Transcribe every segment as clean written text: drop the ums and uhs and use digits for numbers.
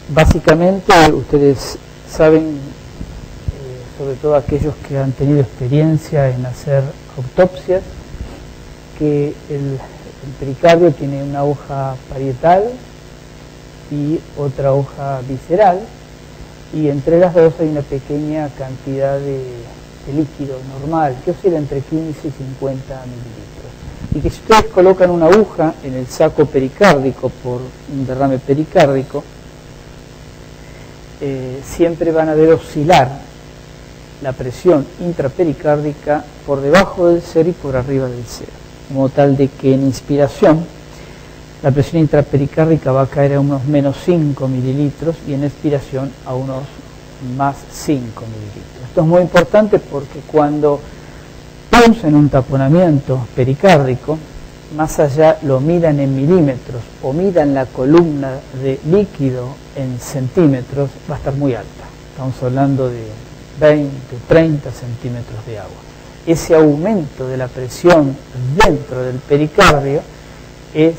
Básicamente, ustedes saben, sobre todo aquellos que han tenido experiencia en hacer autopsias, que el pericardio tiene una hoja parietal y otra hoja visceral, y entre las dos hay una pequeña cantidad de líquido normal que oscila entre 15 y 50 mililitros, y que si ustedes colocan una aguja en el saco pericárdico por un derrame pericárdico, siempre van a ver oscilar la presión intrapericárdica por debajo del 0 y por arriba del 0, de modo tal de que en inspiración la presión intrapericárdica va a caer a unos menos 5 mililitros y en expiración a unos más 5 mililitros. Esto es muy importante porque cuando usan un taponamiento pericárdico, más allá lo midan en milímetros o midan la columna de líquido en centímetros, va a estar muy alta. Estamos hablando de 20, 30 centímetros de agua. Ese aumento de la presión dentro del pericardio es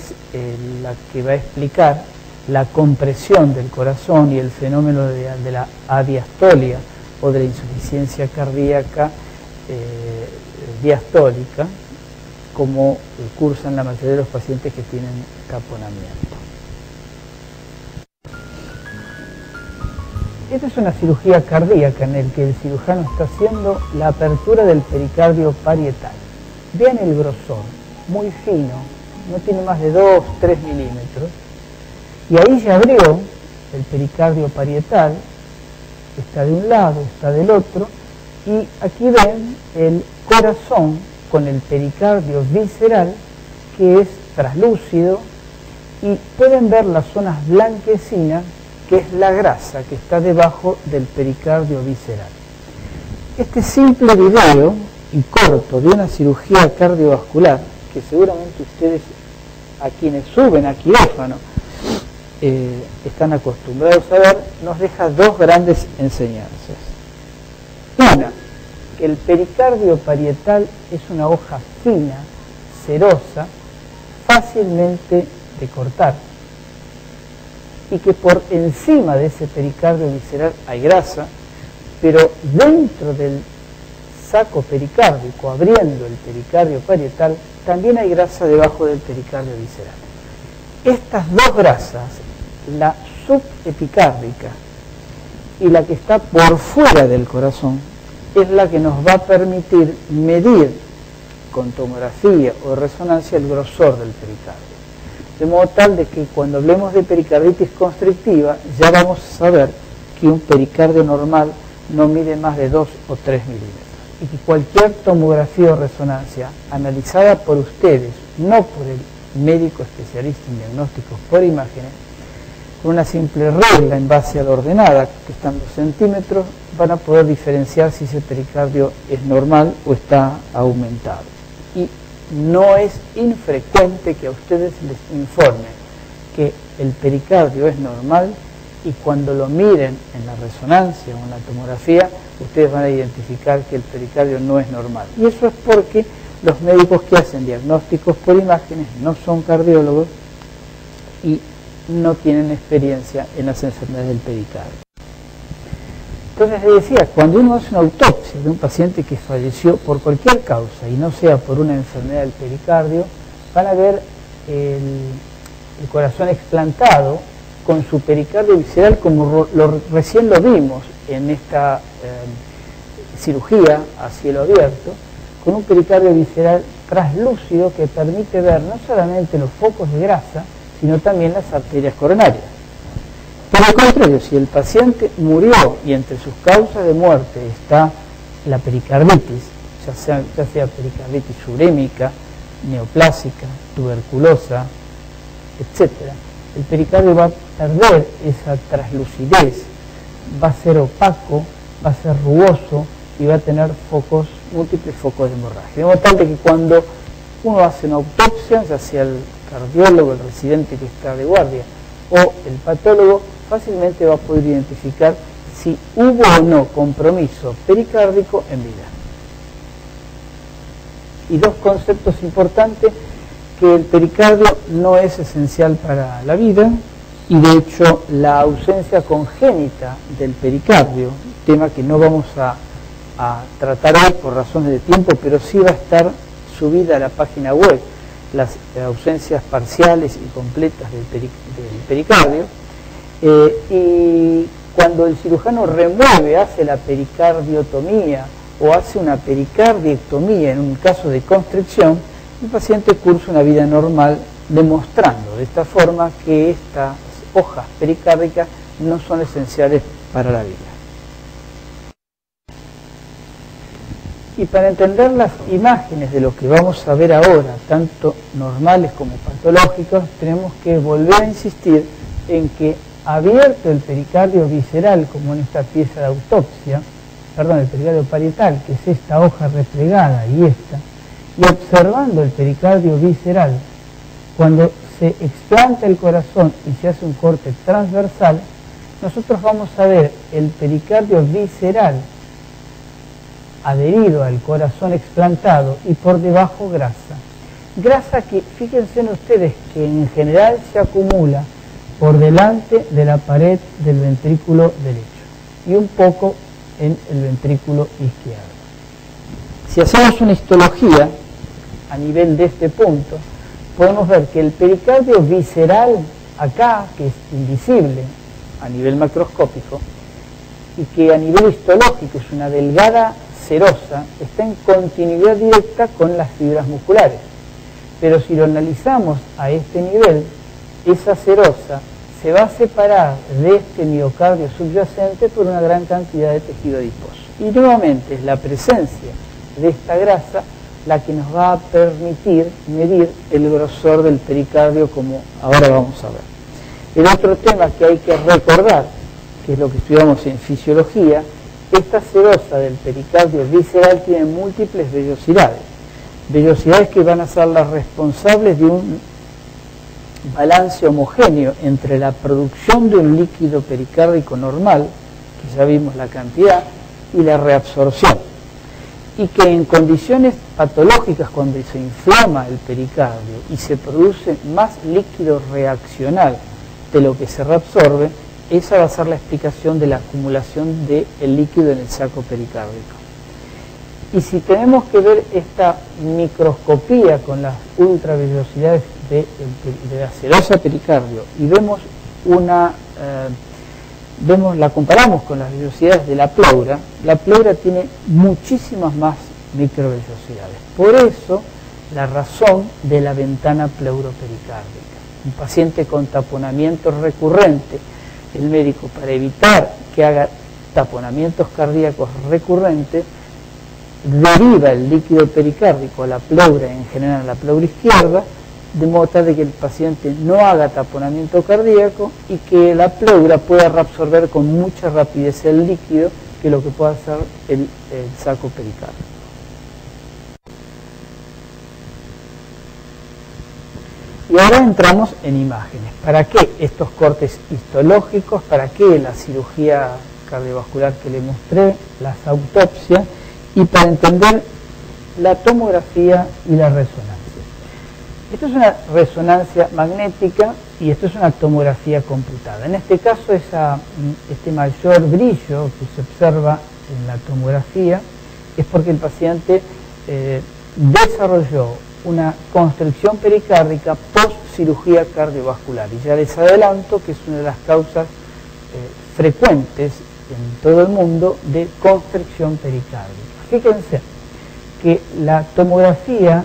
la que va a explicar la compresión del corazón y el fenómeno de la adiastolia o de la insuficiencia cardíaca diastólica, como cursan la mayoría de los pacientes que tienen taponamiento. Esta es una cirugía cardíaca en la que el cirujano está haciendo la apertura del pericardio parietal. Vean el grosor, muy fino, no tiene más de 2-3 milímetros, y ahí ya abrió el pericardio parietal, está de un lado, está del otro, y aquí ven el corazón con el pericardio visceral, que es traslúcido, y pueden ver las zonas blanquecinas, que es la grasa que está debajo del pericardio visceral. Este simple video y corto de una cirugía cardiovascular, que seguramente ustedes, a quienes suben a quirófano, están acostumbrados a ver, nos deja dos grandes enseñanzas. Una, que el pericardio parietal es una hoja fina, cerosa, fácilmente de cortar, y que por encima de ese pericardio visceral hay grasa, pero dentro del saco pericárdico, abriendo el pericardio parietal, también hay grasa debajo del pericardio visceral. Estas dos grasas, la subepicárdica y la que está por fuera del corazón, es la que nos va a permitir medir con tomografía o resonancia el grosor del pericardio. De modo tal de que cuando hablemos de pericarditis constrictiva, ya vamos a saber que un pericardio normal no mide más de 2 o 3 milímetros. Y que cualquier tomografía o resonancia analizada por ustedes, no por el médico especialista en diagnósticos por imágenes, con una simple regla en base a la ordenada, que están 2 centímetros, van a poder diferenciar si ese pericardio es normal o está aumentado. Y no es infrecuente que a ustedes les informen que el pericardio es normal y cuando lo miren en la resonancia o en la tomografía, ustedes van a identificar que el pericardio no es normal. Y eso es porque los médicos que hacen diagnósticos por imágenes no son cardiólogos y no tienen experiencia en las enfermedades del pericardio. Entonces les decía, cuando uno hace una autopsia de un paciente que falleció por cualquier causa y no sea por una enfermedad del pericardio, van a ver el corazón explantado con su pericardio visceral como recién lo vimos en esta cirugía a cielo abierto, con un pericardio visceral traslúcido que permite ver no solamente los focos de grasa, sino también las arterias coronarias. Por el contrario, si el paciente murió y entre sus causas de muerte está la pericarditis, ya sea pericarditis urémica, neoplásica, tuberculosa, etc., el pericardio va a perder esa traslucidez, va a ser opaco, va a ser rugoso y va a tener múltiples focos de hemorragia. De modo tal de que cuando uno hace una autopsia, ya sea el cardiólogo, el residente que está de guardia o el patólogo, fácilmente va a poder identificar si hubo o no compromiso pericárdico en vida. Y dos conceptos importantes: que el pericardio no es esencial para la vida, y de hecho la ausencia congénita del pericardio, tema que no vamos a tratar hoy por razones de tiempo, pero sí va a estar subida a la página web, las ausencias parciales y completas del pericardio, y cuando el cirujano remueve, hace la pericardiotomía o hace una pericardiectomía en un caso de constricción, el paciente cursa una vida normal, demostrando de esta forma que estas hojas pericárdicas no son esenciales para la vida. Y para entender las imágenes de lo que vamos a ver ahora, tanto normales como patológicos, tenemos que volver a insistir en que abierto el pericardio visceral, como en esta pieza de autopsia, perdón, el pericardio parietal, que es esta hoja replegada y esta, y observando el pericardio visceral, cuando se explanta el corazón y se hace un corte transversal, nosotros vamos a ver el pericardio visceral adherido al corazón explantado y por debajo grasa. Grasa que, fíjense en ustedes, que en general se acumula por delante de la pared del ventrículo derecho y un poco en el ventrículo izquierdo. Si hacemos una histología a nivel de este punto, podemos ver que el pericardio visceral acá, que es invisible a nivel macroscópico, y que a nivel histológico es una delgada serosa, está en continuidad directa con las fibras musculares. Pero si lo analizamos a este nivel, esa serosa se va a separar de este miocardio subyacente por una gran cantidad de tejido adiposo. Y nuevamente es la presencia de esta grasa la que nos va a permitir medir el grosor del pericardio, como ahora vamos a ver. El otro tema que hay que recordar, que es lo que estudiamos en fisiología, esta serosa del pericardio visceral tiene múltiples vellosidades. Vellosidades que van a ser las responsables de un balance homogéneo entre la producción de un líquido pericárdico normal, que ya vimos la cantidad, y la reabsorción. Y que en condiciones patológicas, cuando se inflama el pericardio y se produce más líquido reaccional de lo que se reabsorbe, esa va a ser la explicación de la acumulación del líquido en el saco pericárdico. Y si tenemos que ver esta microscopía con las ultravellosidades de la serosa pericardio y la comparamos con las vellosidades de la pleura tiene muchísimas más microvellosidades. Por eso, la razón de la ventana pleuropericárdica. Un paciente con taponamiento recurrente, el médico, para evitar que haga taponamientos cardíacos recurrentes, deriva el líquido pericárdico a la pleura, en general a la pleura izquierda, de modo tal de que el paciente no haga taponamiento cardíaco y que la pleura pueda reabsorber con mucha rapidez el líquido que lo que puede hacer el saco pericárdico. Y ahora entramos en imágenes. ¿Para qué estos cortes histológicos? ¿Para qué la cirugía cardiovascular que le mostré? Las autopsias. Y para entender la tomografía y la resonancia. Esto es una resonancia magnética y esto es una tomografía computada. En este caso, este mayor brillo que se observa en la tomografía es porque el paciente desarrolló una constricción pericárdica post cirugía cardiovascular. Y ya les adelanto que es una de las causas frecuentes en todo el mundo de constricción pericárdica. Fíjense que la tomografía,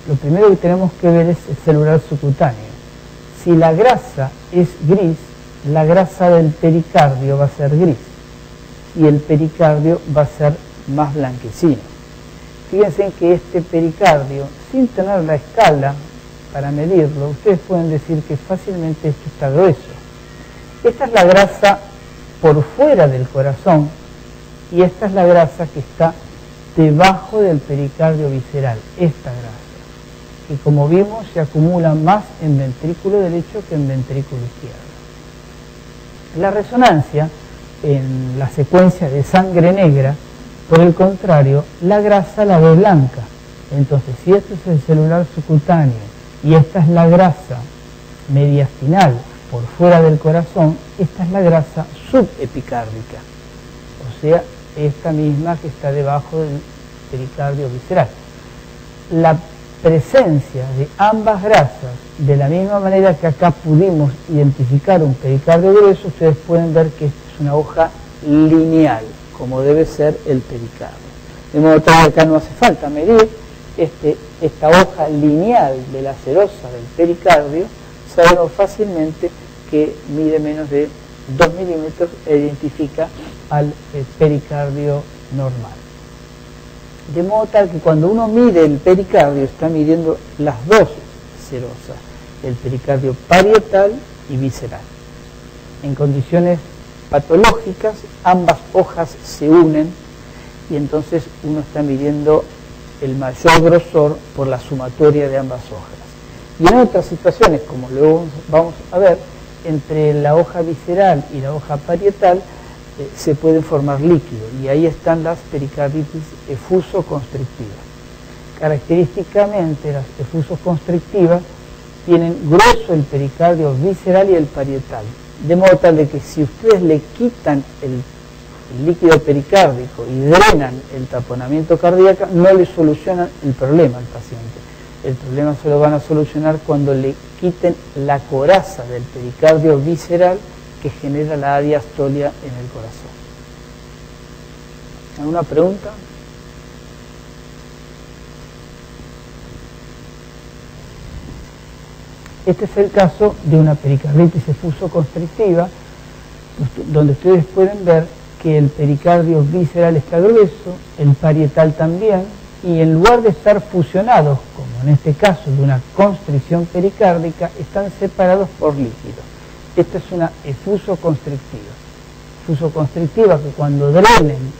lo primero que tenemos que ver es el celular subcutáneo. Si la grasa es gris, la grasa del pericardio va a ser gris y el pericardio va a ser más blanquecino. Fíjense que este pericardio, sin tener la escala para medirlo, ustedes pueden decir que fácilmente esto está grueso. Esta es la grasa por fuera del corazón y esta es la grasa que está debajo del pericardio visceral, esta grasa, que como vimos se acumula más en ventrículo derecho que en ventrículo izquierdo. La resonancia, en la secuencia de sangre negra, por el contrario, la grasa la ve blanca. Entonces, si este es el celular subcutáneo y esta es la grasa mediastinal por fuera del corazón, esta es la grasa subepicárdica, o sea, esta misma que está debajo del pericardio visceral. La presencia de ambas grasas, de la misma manera que acá pudimos identificar un pericardio grueso, ustedes pueden ver que esta es una hoja lineal, como debe ser el pericardio. De modo tal que acá no hace falta medir esta hoja lineal de la serosa del pericardio, sabemos fácilmente que mide menos de 2 milímetros e identifica al pericardio normal. De modo tal que cuando uno mide el pericardio está midiendo las dos serosas, el pericardio parietal y visceral. En condiciones patológicas ambas hojas se unen y entonces uno está midiendo el mayor grosor por la sumatoria de ambas hojas. Y en otras situaciones, como luego vamos a ver, entre la hoja visceral y la hoja parietal se pueden formar líquidos y ahí están las pericarditis efuso-constrictivas. Característicamente las efuso-constrictivas tienen grueso el pericardio visceral y el parietal, de modo tal de que si ustedes le quitan el líquido pericárdico y drenan el taponamiento cardíaco, no le solucionan el problema al paciente. El problema se lo van a solucionar cuando le quiten la coraza del pericardio visceral que genera la adiastolia en el corazón. ¿Alguna pregunta? Este es el caso de una pericarditis efuso-constrictiva, donde ustedes pueden ver que el pericardio visceral está grueso, el parietal también, y en lugar de estar fusionados, como en este caso de una constricción pericárdica, están separados por líquidos. Esta es una efuso-constrictiva. Efuso-constrictiva que cuando drenen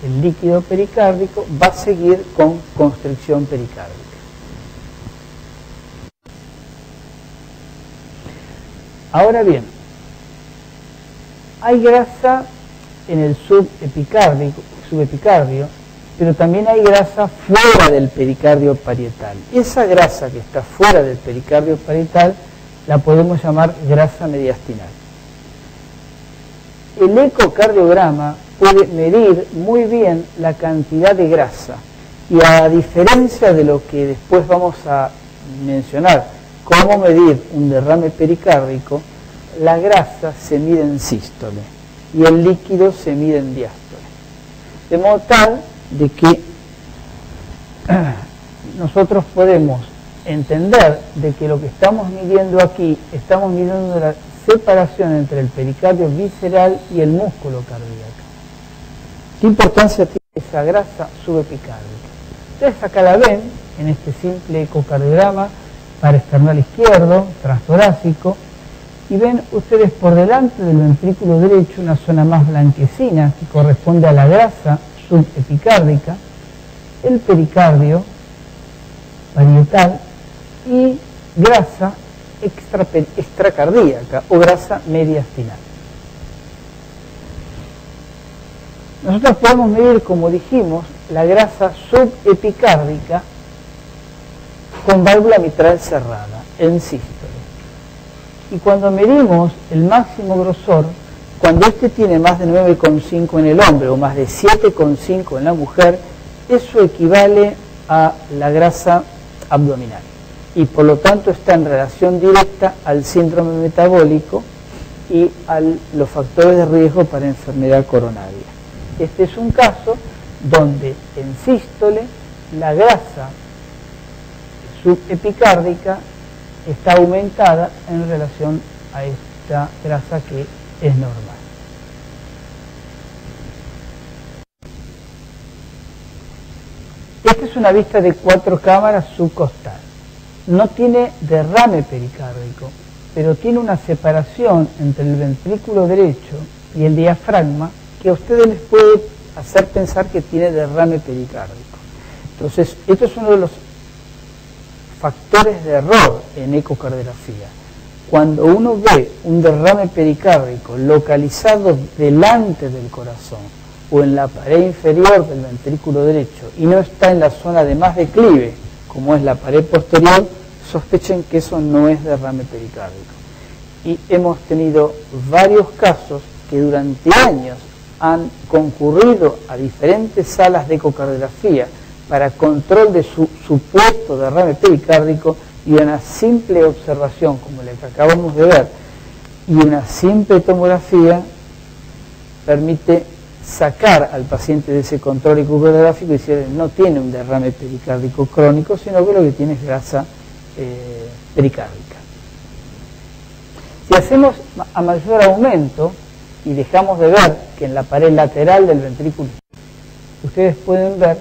el líquido pericárdico va a seguir con constricción pericárdica. Ahora bien, hay grasa en el subepicardio, pero también hay grasa fuera del pericardio parietal. Esa grasa que está fuera del pericardio parietal la podemos llamar grasa mediastinal. El ecocardiograma puede medir muy bien la cantidad de grasa y a diferencia de lo que después vamos a mencionar, cómo medir un derrame pericárdico, la grasa se mide en sístole y el líquido se mide en diástole. De modo tal de que nosotros podemos entender de que lo que estamos midiendo aquí, estamos midiendo la separación entre el pericardio visceral y el músculo cardíaco. ¿Qué importancia tiene esa grasa subepicárdica? Ustedes acá la ven en este simple ecocardiograma paraesternal izquierdo, transtorácico, y ven ustedes por delante del ventrículo derecho una zona más blanquecina que corresponde a la grasa subepicárdica, el pericardio parietal y grasa extracardíaca o grasa mediastinal. Nosotros podemos medir, como dijimos, la grasa subepicárdica con válvula mitral cerrada, en sístole. Y cuando medimos el máximo grosor, cuando este tiene más de 9,5 en el hombre o más de 7,5 en la mujer, eso equivale a la grasa abdominal y por lo tanto está en relación directa al síndrome metabólico y a los factores de riesgo para enfermedad coronaria. Este es un caso donde en sístole la grasa subepicárdica está aumentada en relación a esta grasa que es normal. Esta es una vista de 4 cámaras subcostal. No tiene derrame pericárdico, pero tiene una separación entre el ventrículo derecho y el diafragma que a ustedes les puede hacer pensar que tiene derrame pericárdico. Entonces, esto es uno de los factores de error en ecocardiografía. Cuando uno ve un derrame pericárdico localizado delante del corazón o en la pared inferior del ventrículo derecho y no está en la zona de más declive, como es la pared posterior, sospechen que eso no es derrame pericárdico. y hemos tenido varios casos que durante años han concurrido a diferentes salas de ecocardiografía para control de su supuesto derrame pericárdico, y una simple observación como la que acabamos de ver y una simple tomografía permite sacar al paciente de ese control ecocardiográfico y decir no tiene un derrame pericárdico crónico, sino que lo que tiene es grasa pericárdica. Si hacemos a mayor aumento y dejamos de ver que en la pared lateral del ventrículo ustedes pueden ver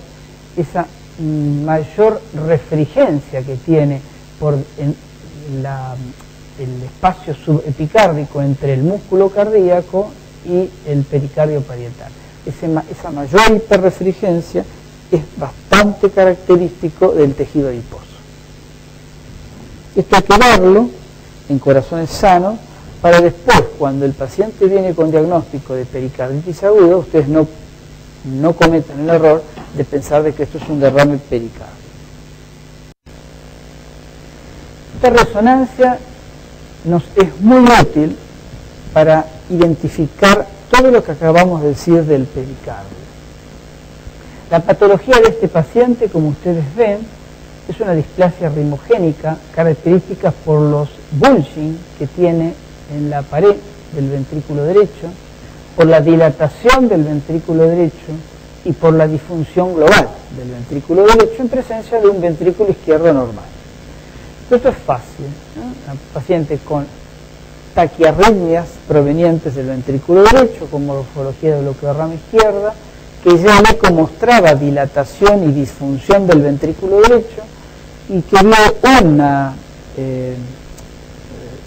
esa mayor refrigencia que tiene por el espacio subepicárdico entre el músculo cardíaco y el pericardio parietal. Esa mayor hiperrefrigencia es bastante característico del tejido adiposo. Esto hay que verlo en corazones sanos para después, cuando el paciente viene con diagnóstico de pericarditis aguda, ustedes no cometan el error de pensar de que esto es un derrame pericárdico. Esta resonancia nos es muy útil para identificar todo lo que acabamos de decir del pericardio. La patología de este paciente, como ustedes ven, es una displasia rimogénica característica por los bulging que tiene en la pared del ventrículo derecho, por la dilatación del ventrículo derecho y por la disfunción global del ventrículo derecho en presencia de un ventrículo izquierdo normal. Esto es fácil, ¿no? Un paciente con taquiarritmias provenientes del ventrículo derecho, con morfología de bloqueo de rama izquierda, que ya le mostraba dilatación y disfunción del ventrículo derecho y que vio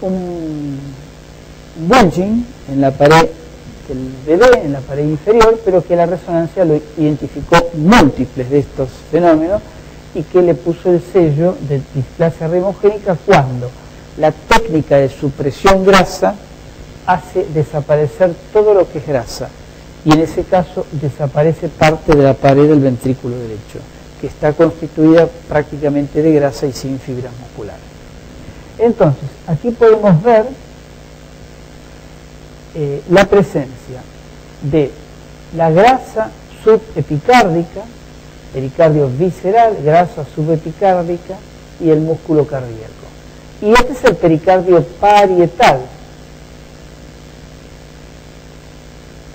un bulging en la pared del bebé, en la pared inferior, pero que la resonancia lo identificó múltiples de estos fenómenos y que le puso el sello de displasia rimogénica cuando la técnica de supresión grasa hace desaparecer todo lo que es grasa, y en ese caso desaparece parte de la pared del ventrículo derecho, que está constituida prácticamente de grasa y sin fibras musculares. Entonces, aquí podemos ver la presencia de la grasa subepicárdica, pericardio visceral, grasa subepicárdica y el músculo cardíaco. Y este es el pericardio parietal,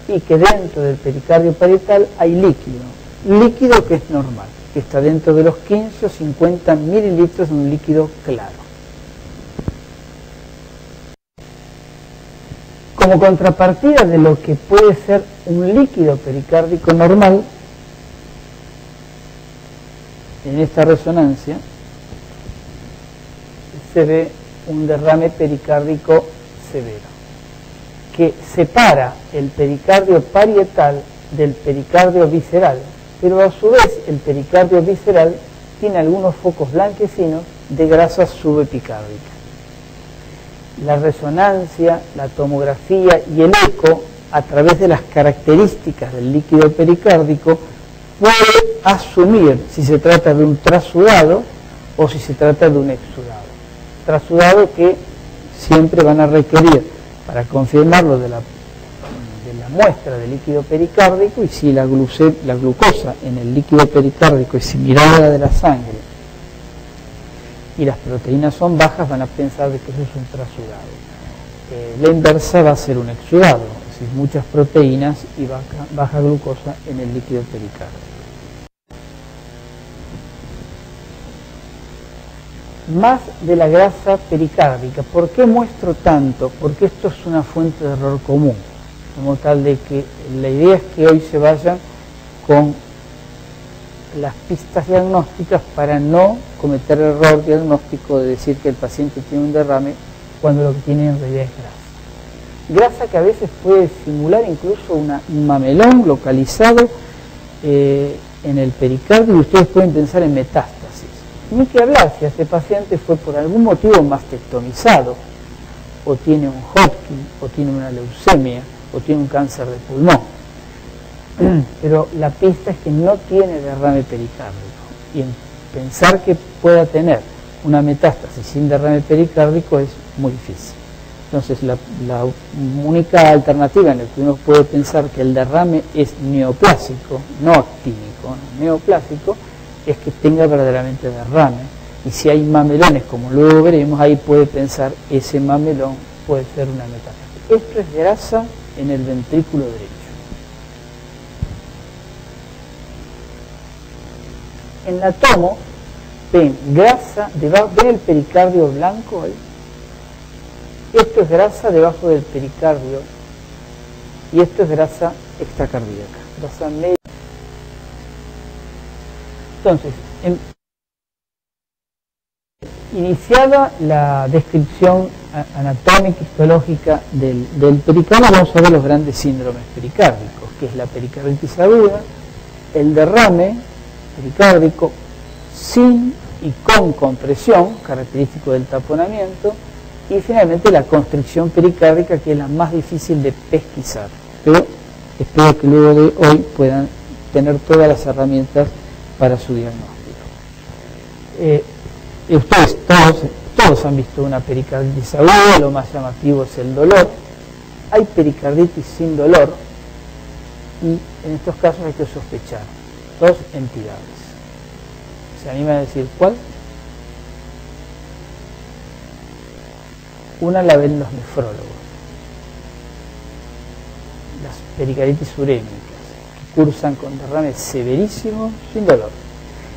y que dentro del pericardio parietal hay líquido que es normal, que está dentro de los 15 o 50 mililitros de un líquido claro. Como contrapartida de lo que puede ser un líquido pericárdico normal, en esta resonancia se ve un derrame pericárdico severo, que separa el pericardio parietal del pericardio visceral, pero a su vez el pericardio visceral tiene algunos focos blanquecinos de grasa subepicárdica. La resonancia, la tomografía y el eco, a través de las características del líquido pericárdico, puede asumir si se trata de un trasudado o si se trata de un exudado. Trasudado que siempre van a requerir, para confirmarlo, de la muestra de líquido pericárdico, y si la glucosa en el líquido pericárdico es similar a la de la sangre y las proteínas son bajas, van a pensar de que eso es un trasudado. La inversa va a ser un exudado, es decir, muchas proteínas y baja glucosa en el líquido pericárdico. Más de la grasa pericárdica. ¿Por qué muestro tanto? Porque esto es una fuente de error común, como tal de que la idea es que hoy se vayan con las pistas diagnósticas para no cometer el error diagnóstico de decir que el paciente tiene un derrame cuando lo que tiene en realidad es grasa. Grasa que a veces puede simular incluso un mamelón localizado en el pericardio, y ustedes pueden pensar en metástasis. Ni que hablar si ese paciente fue por algún motivo mastectomizado, o tiene un Hodgkin, o tiene una leucemia, o tiene un cáncer de pulmón. Pero la pista es que no tiene derrame pericárdico, y pensar que pueda tener una metástasis sin derrame pericárdico es muy difícil. Entonces la única alternativa en la que uno puede pensar que el derrame es neoplásico, no actínico, ¿no? Neoplásico, es que tenga verdaderamente derrame. Y si hay mamelones, como luego veremos, ahí puede pensar ese mamelón puede ser una metástasis. Esto es grasa en el ventrículo derecho. En la tomo, ven grasa debajo, ven el pericardio blanco ahí. Esto es grasa debajo del pericardio y esto es grasa extracardíaca, grasa media. Entonces, iniciada la descripción anatómica histológica del pericardio, vamos a ver los grandes síndromes pericárdicos, que es la pericarditis aguda, el derrame pericárdico sin y con compresión, característico del taponamiento, y finalmente la constricción pericárdica, que es la más difícil de pesquisar. Pero espero que luego de hoy puedan tener todas las herramientas para su diagnóstico. Ustedes todos han visto una pericarditis aguda, lo más llamativo es el dolor. Hay pericarditis sin dolor y en estos casos hay que sospechar dos entidades. ¿Se anima a decir cuál? Una la ven los nefrólogos, las pericarditis urémicas, que cursan con derrames severísimos sin dolor,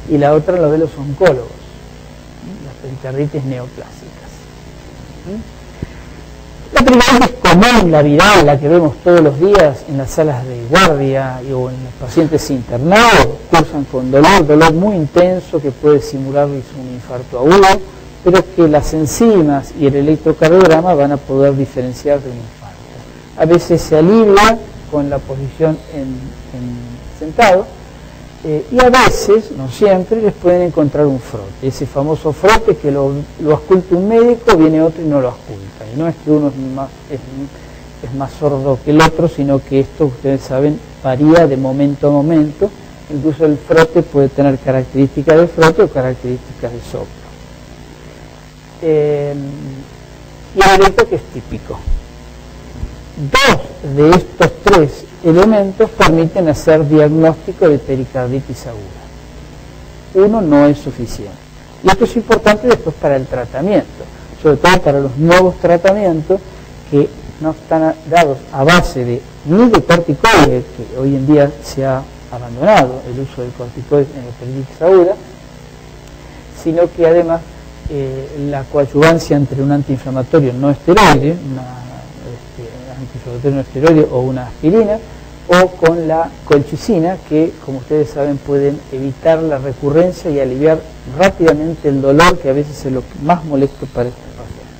y la otra la ven los oncólogos, las pericarditis neoplásicas. La pericarditis común, la viral, la que vemos todos los días en las salas de guardia o en los pacientes internados, cursan con dolor muy intenso que puede simularles un infarto agudo, pero que las enzimas y el electrocardiograma van a poder diferenciar de un infarto. A veces se alivia con la posición en sentado y a veces, no siempre, les pueden encontrar un frote. Ese famoso frote que lo ausculta un médico, viene otro y no lo ausculta. Y no es que uno es más sordo que el otro, sino que esto, ustedes saben, varía de momento a momento. Incluso el frote puede tener características de frote o características de soplo. Y el electro, que es típico. Dos de estos tres elementos permiten hacer diagnóstico de pericarditis aguda. Uno no es suficiente. Y esto es importante después para el tratamiento, sobre todo para los nuevos tratamientos que no están dados a base de ni de corticoides, que hoy en día se ha abandonado el uso de corticoides en la pericarditis aguda, sino que además la coadyuvancia entre un antiinflamatorio no esteroide, antiinflamatorio no esteroide o una aspirina, o con la colchicina, que como ustedes saben pueden evitar la recurrencia y aliviar rápidamente el dolor, que a veces es lo más molesto para este paciente.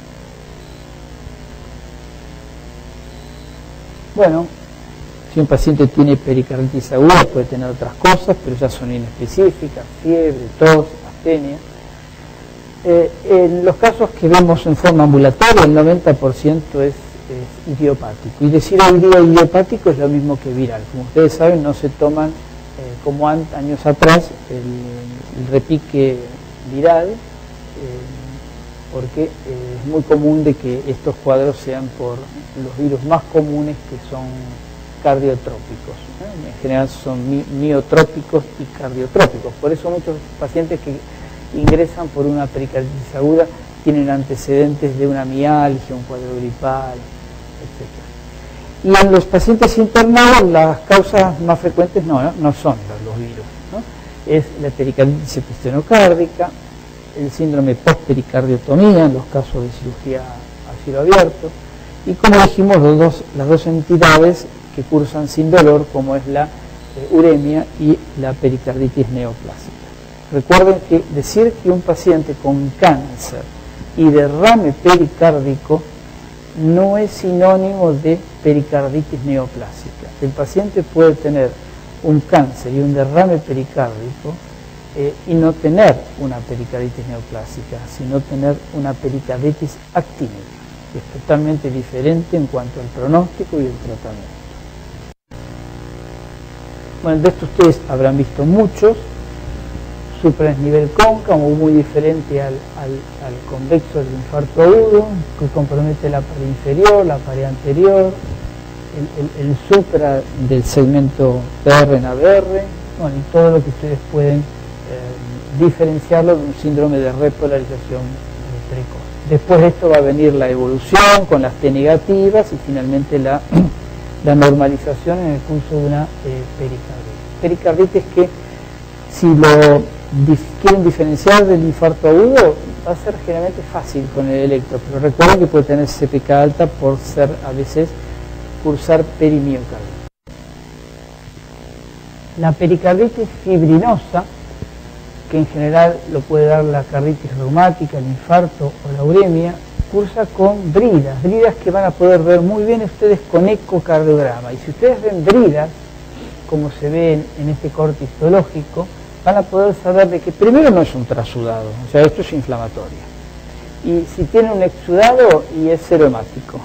Bueno, si un paciente tiene pericarditis aguda puede tener otras cosas, pero ya son inespecíficas, fiebre, tos, astenia. En los casos que vemos en forma ambulatoria, el 90% es idiopático. Y decir hoy día idiopático es lo mismo que viral. Como ustedes saben, no se toman, como años atrás, el repique viral, porque es muy común de que estos cuadros sean por los virus más comunes, que son cardiotrópicos. En general son miotrópicos y cardiotrópicos. Por eso muchos pacientes que ingresan por una pericarditis aguda tienen antecedentes de una mialgia, un cuadro gripal, etc. Y en los pacientes internados las causas más frecuentes no son los virus, ¿no? Es la pericarditis epistenocárdica, el síndrome post-pericardiotomía en los casos de cirugía a cielo abierto, y como dijimos, las dos entidades que cursan sin dolor, como es la uremia y la pericarditis neoplásica. Recuerden que decir que un paciente con cáncer y derrame pericárdico no es sinónimo de pericarditis neoplásica. El paciente puede tener un cáncer y un derrame pericárdico y no tener una pericarditis neoplásica, sino tener una pericarditis actínica, que es totalmente diferente en cuanto al pronóstico y el tratamiento. Bueno, de esto ustedes habrán visto muchos. supradesnivel cóncavo, muy diferente al convexo del infarto agudo, que compromete la pared inferior, la pared anterior, el supra del segmento PR en ABR, bueno, y todo lo que ustedes pueden diferenciarlo de un síndrome de repolarización precoz. Después de esto va a venir la evolución con las T negativas y finalmente la normalización en el curso de una pericarditis. Pericarditis que, si lo quieren diferenciar del infarto agudo, va a ser generalmente fácil con el electro, pero recuerden que puede tener CPK alta por ser a veces cursar perimiocardia. La pericarditis fibrinosa, que en general lo puede dar la carditis reumática, el infarto o la uremia, cursa con bridas que van a poder ver muy bien ustedes con ecocardiograma. Y si ustedes ven bridas, como se ven en este corte histológico, van a poder saber de que primero no es un trasudado, o sea, esto es inflamatorio. Y si tiene un exudado, y es serohemático.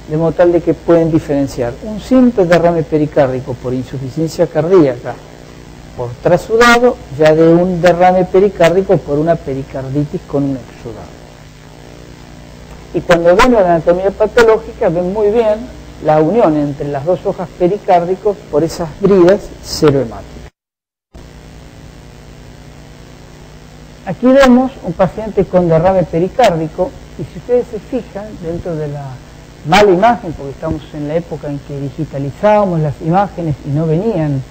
De modo tal de que pueden diferenciar un simple derrame pericárdico por insuficiencia cardíaca por trasudado, ya de un derrame pericárdico por una pericarditis con un exudado. Y cuando ven la anatomía patológica, ven muy bien la unión entre las dos hojas pericárdicos por esas bridas serohemáticas. Aquí vemos un paciente con derrame pericárdico, y si ustedes se fijan, dentro de la mala imagen, porque estamos en la época en que digitalizábamos las imágenes y no venían,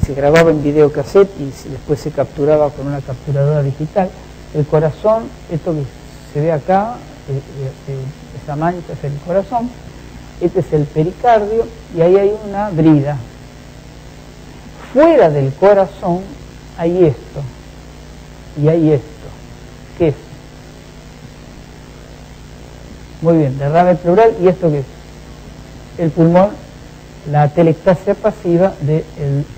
se grababa en videocassette y después se capturaba con una capturadora digital, el corazón, esto que se ve acá, esa mancha es el corazón, este es el pericardio, y ahí hay una brida. Fuera del corazón hay esto, y hay esto. ¿Qué es? Muy bien, derrame pleural, ¿y esto qué es? El pulmón, la atelectasia pasiva del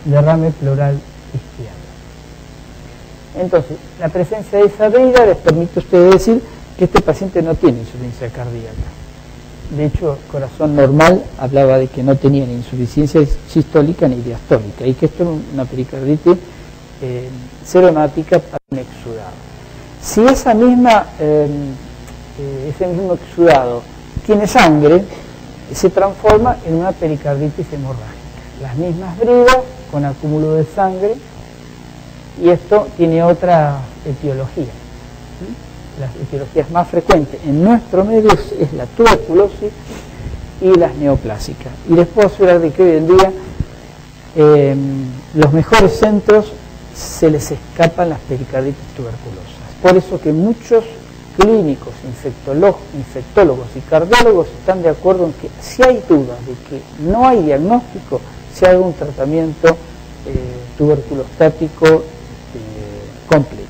derrame pleural izquierdo. Entonces, la presencia de esa brida les permite a ustedes decir que este paciente no tiene insuficiencia cardíaca. De hecho, el corazón normal hablaba de que no tenía ni insuficiencia sistólica ni diastólica, y que esto era una pericarditis serohemática para un exudado. Si ese mismo exudado tiene sangre, se transforma en una pericarditis hemorrágica. Las mismas bridas con acúmulo de sangre, y esto tiene otra etiología. Las etiologías más frecuentes en nuestro medio es la tuberculosis y las neoplásicas. Y les puedo asegurar de que hoy en día los mejores centros se les escapan las pericarditis tuberculosas. Por eso que muchos clínicos, infectólogos y cardiólogos están de acuerdo en que si hay dudas de que no hay diagnóstico, se haga un tratamiento tuberculostático completo.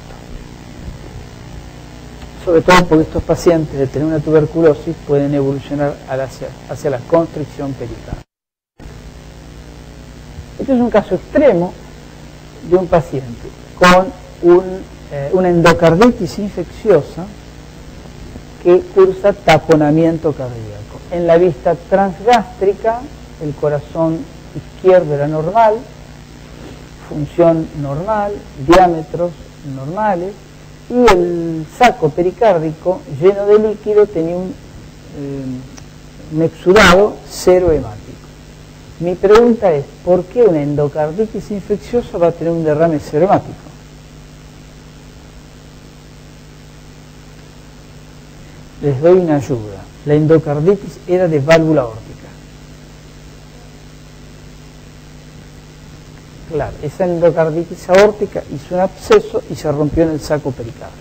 Sobre todo porque estos pacientes, de tener una tuberculosis, pueden evolucionar hacia la constricción pericárdica. Este es un caso extremo de un paciente con una endocarditis infecciosa que cursa taponamiento cardíaco. En la vista transgástrica, el corazón izquierdo era normal, función normal, diámetros normales, y el saco pericárdico lleno de líquido tenía un exudado serohemático. Mi pregunta es, ¿por qué una endocarditis infecciosa va a tener un derrame serohemático? Les doy una ayuda. La endocarditis era de válvula aórtica. Claro, esa endocarditis aórtica hizo un absceso y se rompió en el saco pericárdico.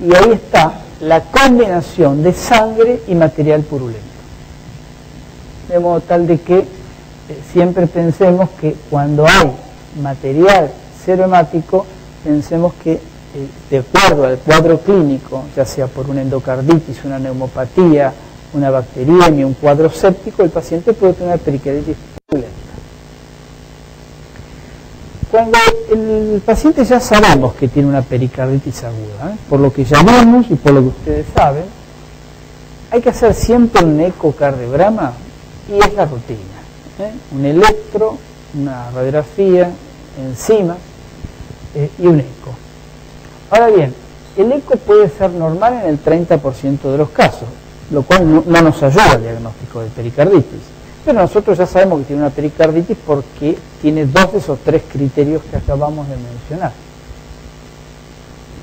Y ahí está la combinación de sangre y material purulento. De modo tal de que siempre pensemos que cuando hay material serohemático, pensemos que de acuerdo al cuadro clínico, ya sea por una endocarditis, una neumopatía, una bacteriemia, un cuadro séptico, el paciente puede tener una pericarditis purulenta. Cuando el paciente ya sabemos que tiene una pericarditis aguda, por lo que ya vimos y por lo que ustedes saben, hay que hacer siempre un ecocardiograma, y es la rutina. un electro, una radiografía, enzimas y un eco. Ahora bien, el eco puede ser normal en el 30% de los casos, lo cual no nos ayuda al diagnóstico de pericarditis. Pero nosotros ya sabemos que tiene una pericarditis porque tiene 2 de esos 3 criterios que acabamos de mencionar.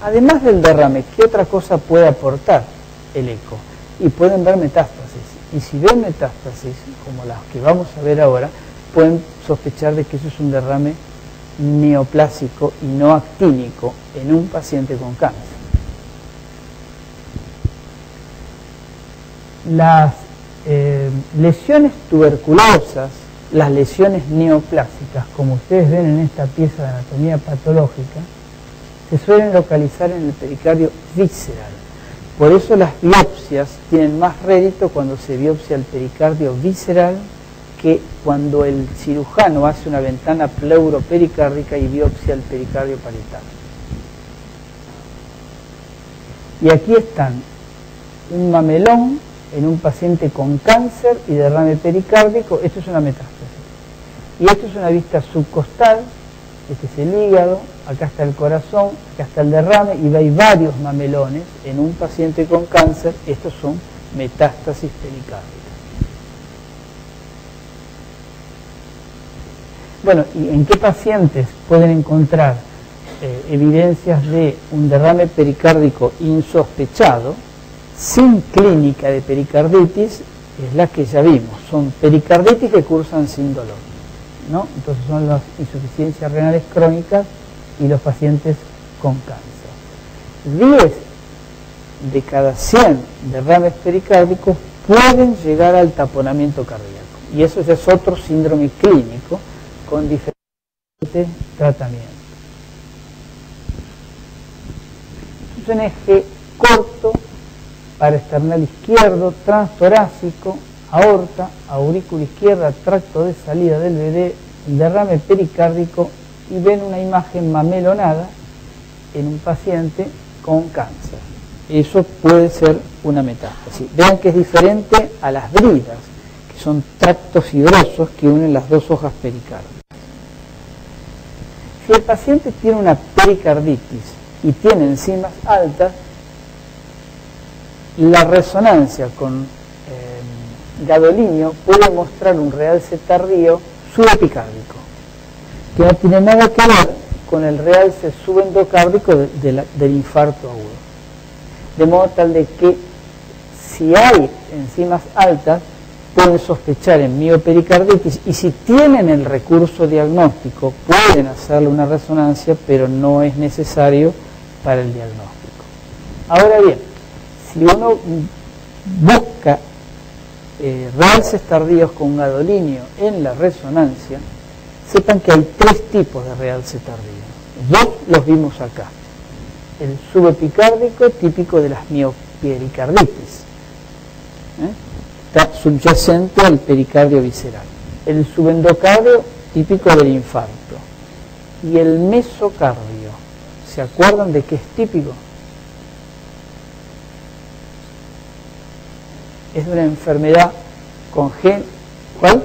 Además del derrame, ¿qué otra cosa puede aportar el eco? Y pueden ver metástasis. Y si ven metástasis, como las que vamos a ver ahora, pueden sospechar de que eso es un derrame neoplásico y no actínico en un paciente con cáncer. Las lesiones tuberculosas, las lesiones neoplásicas, como ustedes ven en esta pieza de anatomía patológica, se suelen localizar en el pericardio visceral. Por eso las biopsias tienen más rédito cuando se biopsia el pericardio visceral que cuando el cirujano hace una ventana pleuropericárdica y biopsia el pericardio parietal. Y aquí están un mamelón en un paciente con cáncer y derrame pericárdico. Esto es una metástasis. Y esto es una vista subcostal. Este es el hígado, acá está el corazón, acá está el derrame, y hay varios mamelones en un paciente con cáncer. Estos son metástasis pericárdicas. Bueno, ¿y en qué pacientes pueden encontrar evidencias de un derrame pericárdico insospechado, sin clínica de pericarditis? Es la que ya vimos, son pericarditis que cursan sin dolor, ¿no? Entonces son las insuficiencias renales crónicas y los pacientes con cáncer. 10 de cada 100 derrames pericárdicos pueden llegar al taponamiento cardíaco, y eso ya es otro síndrome clínico con diferentes tratamientos. Es un eje corto, paraesternal izquierdo, transtorácico, aorta, aurícula izquierda, tracto de salida del bebé, derrame pericárdico, y ven una imagen mamelonada en un paciente con cáncer. Eso puede ser una metástasis. Vean que es diferente a las bridas, que son tractos fibrosos que unen las dos hojas pericárdicas. Si el paciente tiene una pericarditis y tiene enzimas altas, la resonancia con gadolinio puede mostrar un realce tardío subepicárdico, que no tiene nada que ver con el realce subendocárdico del infarto agudo. De modo tal de que si hay enzimas altas, pueden sospechar en miopericarditis, y si tienen el recurso diagnóstico, pueden hacerle una resonancia, pero no es necesario para el diagnóstico. Ahora bien, si uno busca realces tardíos con gadolinio en la resonancia, sepan que hay 3 tipos de realce tardío. 2 los vimos acá. El subepicárdico, típico de las miopericarditis, está subyacente al pericardio visceral. El subendocardio, típico del infarto. Y el mesocardio, ¿se acuerdan de qué es típico? Es de una enfermedad congénita. ¿Cuál?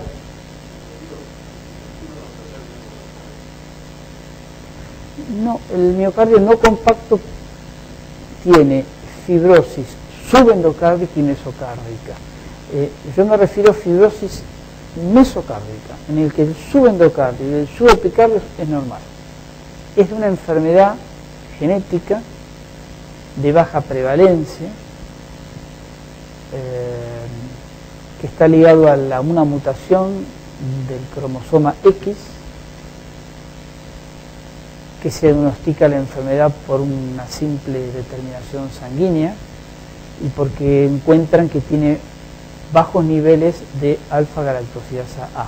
No, el miocardio no compacto tiene fibrosis subendocárdica y mesocárdica. Yo me refiero a fibrosis mesocárdica, en el que el subendocardio y el subepicardio es normal. Es de una enfermedad genética de baja prevalencia, que está ligado a una mutación del cromosoma X, que se diagnostica la enfermedad por una simple determinación sanguínea y porque encuentran que tiene bajos niveles de alfa-galactosidasa A,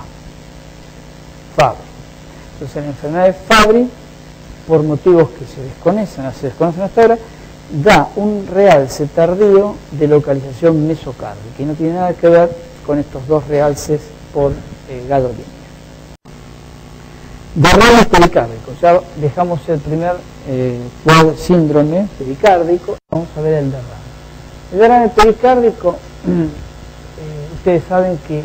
Fabry. Entonces la enfermedad de Fabry, por motivos que se desconocen hasta ahora, da un realce tardío de localización mesocárdica y no tiene nada que ver con estos 2 realces por gadolinio. Derrame pericárdico, ya dejamos el primer síndrome pericárdico, vamos a ver el derrame. El derrame pericárdico, ustedes saben que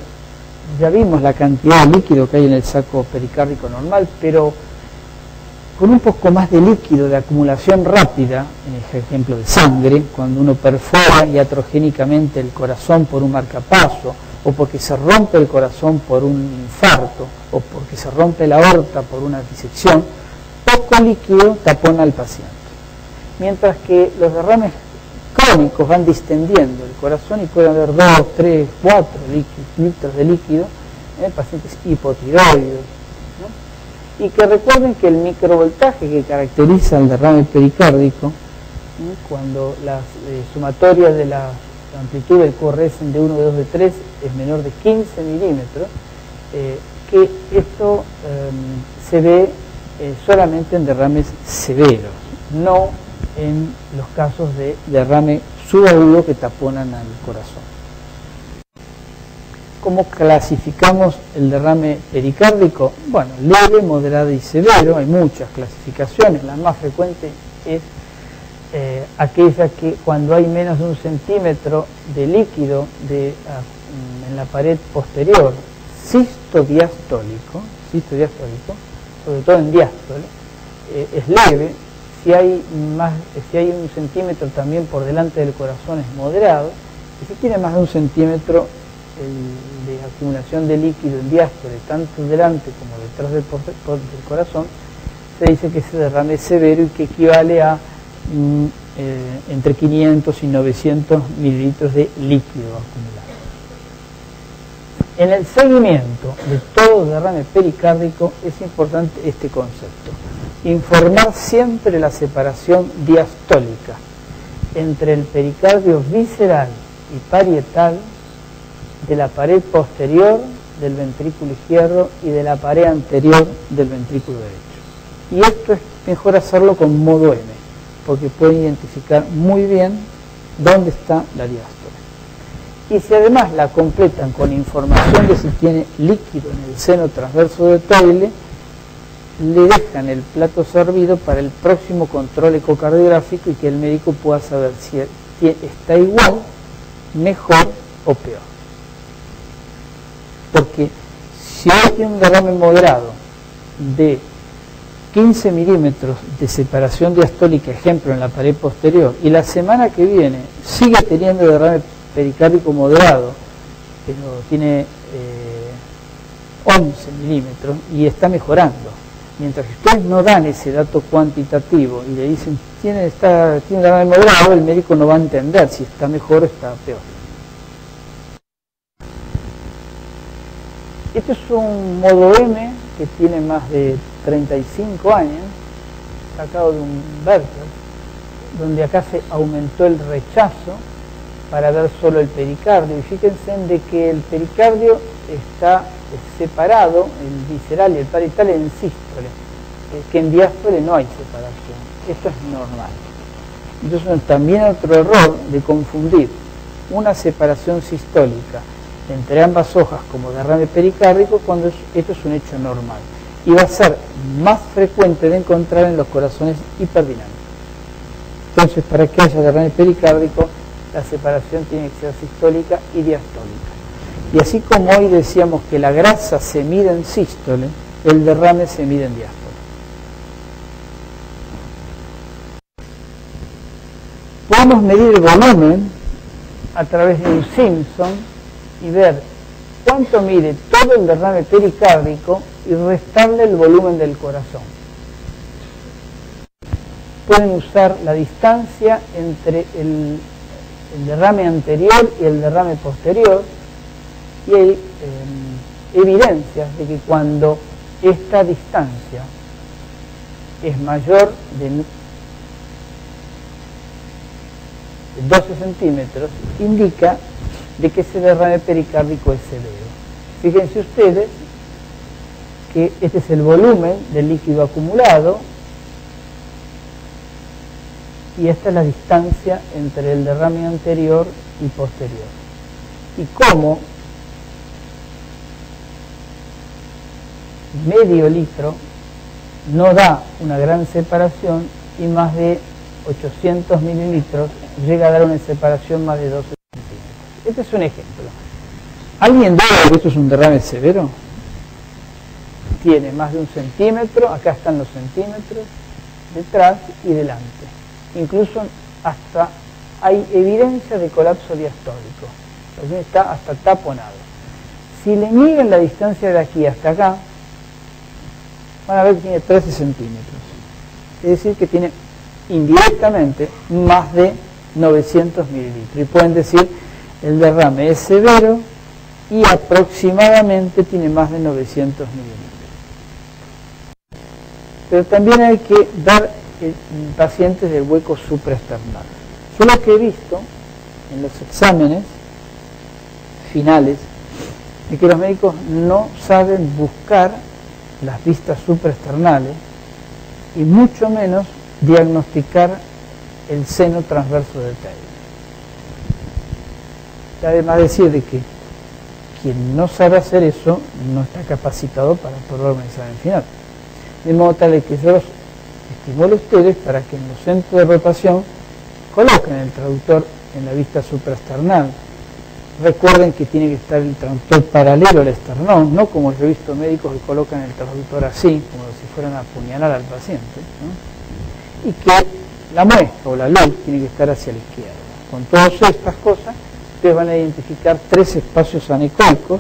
ya vimos la cantidad de líquido que hay en el saco pericárdico normal, pero con un poco más de líquido de acumulación rápida, en el ejemplo de sangre, cuando uno perfora iatrogénicamente el corazón por un marcapaso, o porque se rompe el corazón por un infarto, o porque se rompe la aorta por una disección, poco líquido tapona al paciente. Mientras que los derrames crónicos van distendiendo el corazón y puede haber 2, 3, 4 litros de líquido en pacientes hipotiroides, ¿no? Y que recuerden que el microvoltaje que caracteriza el derrame pericárdico, ¿no? Cuando las sumatorias de la amplitud del QRS de 1, de 2, de 3 es menor de 15 milímetros, que esto se ve solamente en derrames severos, no en los casos de derrame subagudo que taponan al corazón. ¿Cómo clasificamos el derrame pericárdico? Bueno, leve, moderado y severo. Hay muchas clasificaciones. La más frecuente es aquella que cuando hay menos de 1 centímetro de líquido en la pared posterior sistodiastólico, sobre todo en diástole, es leve. Si hay 1 centímetro también por delante del corazón es moderado, y si tiene más de 1 centímetro de acumulación de líquido en diástole, tanto delante como detrás del corazón, se dice que ese derrame es severo y que equivale a entre 500 y 900 mililitros de líquido acumulado. En el seguimiento de todo derrame pericárdico es importante este concepto: informar siempre la separación diastólica entre el pericardio visceral y parietal de la pared posterior del ventrículo izquierdo y de la pared anterior del ventrículo derecho. Y esto es mejor hacerlo con modo M, porque pueden identificar muy bien dónde está la diástole. Y si además la completan con información de si tiene líquido en el seno transverso del toile, le dejan el plato servido para el próximo control ecocardiográfico y que el médico pueda saber si está igual, mejor o peor. Porque si hoy tiene un derrame moderado de 15 milímetros de separación diastólica, ejemplo, en la pared posterior, y la semana que viene sigue teniendo derrame pericárdico moderado, pero tiene 11 milímetros y está mejorando, mientras que ustedes no dan ese dato cuantitativo y le dicen tiene derrame moderado, el médico no va a entender si está mejor o está peor. Este es un modo M que tiene más de 35 años, sacado de un Berger, donde acá se aumentó el rechazo para ver solo el pericardio. Y fíjense en de que el pericardio está separado, el visceral y el parietal, en sístole, que en diástole no hay separación. Esto es normal. Entonces también otro error de confundir una separación sistólica entre ambas hojas como derrame pericárdico cuando esto es un hecho normal, y va a ser más frecuente de encontrar en los corazones hiperdinámicos. Entonces, para que haya derrame pericárdico, la separación tiene que ser sistólica y diastólica. Y así como hoy decíamos que la grasa se mide en sístole, el derrame se mide en diástole. Podemos medir el volumen a través de un Simpson y ver cuánto mide todo el derrame pericárdico y restarle el volumen del corazón. Pueden usar la distancia entre el derrame anterior y el derrame posterior, y hay evidencias de que cuando esta distancia es mayor de 12 centímetros, indica de que ese derrame pericárdico es severo. Fíjense ustedes que este es el volumen del líquido acumulado y esta es la distancia entre el derrame anterior y posterior. Y como medio litro no da una gran separación y más de 800 mililitros llega a dar una separación más de 12 centímetros. Este es un ejemplo. ¿Alguien duda de que esto es un derrame severo? Tiene más de 1 centímetro, acá están los centímetros, detrás y delante. Incluso hasta hay evidencia de colapso diastólico. El paciente está hasta taponado. Si le miden la distancia de aquí hasta acá, van a ver que tiene 13 centímetros. Es decir, que tiene indirectamente más de 900 mililitros. Y pueden decir, el derrame es severo y aproximadamente tiene más de 900 mililitros. Pero también hay que dar pacientes del hueco supraesternal. Yo lo que he visto en los exámenes finales es que los médicos no saben buscar las vistas supraesternales y mucho menos diagnosticar el seno transverso del Taylor. Además decir de que quien no sabe hacer eso no está capacitado para probar un examen final. De modo tal que yo los estimulo a ustedes para que en los centros de rotación coloquen el traductor en la vista supraesternal. Recuerden que tiene que estar el traductor paralelo al esternón, no como yo he visto médicos que colocan el traductor así, como si fueran a apuñalar al paciente, ¿no? Y que la muestra o la luz tiene que estar hacia la izquierda. Con todas estas cosas, ustedes van a identificar 3 espacios anecoicos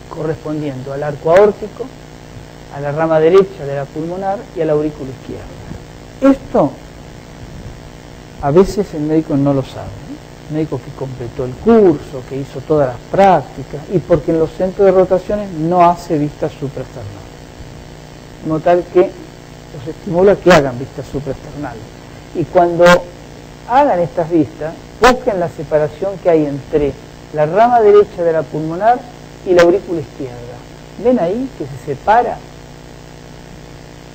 correspondiendo al arco aórtico, a la rama derecha de la pulmonar y a la aurícula izquierda. Esto a veces el médico no lo sabe, ¿no? El médico que completó el curso, que hizo todas las prácticas, y porque en los centros de rotaciones no hace vistas supraesternales. De modo tal que los estimulo a que hagan vistas supraesternales. Y cuando hagan estas vistas, busquen la separación que hay entre la rama derecha de la pulmonar y la aurícula izquierda. ¿Ven ahí que se separa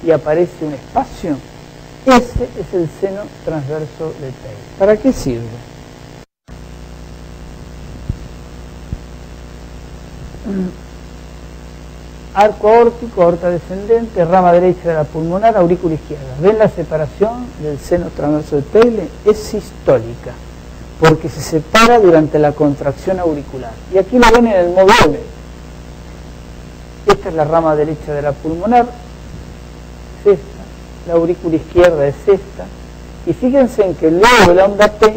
y aparece un espacio? Ese es el seno transverso del Taylor. ¿Para qué sirve? Arco aórtico, aorta descendente, rama derecha de la pulmonar, aurícula izquierda. ¿Ven la separación del seno transverso del Taylor? Es sistólica, porque se separa durante la contracción auricular. Y aquí lo ven en el modo M. Esta es la rama derecha de la pulmonar, es esta. La aurícula izquierda es esta, y fíjense en que luego de la onda P,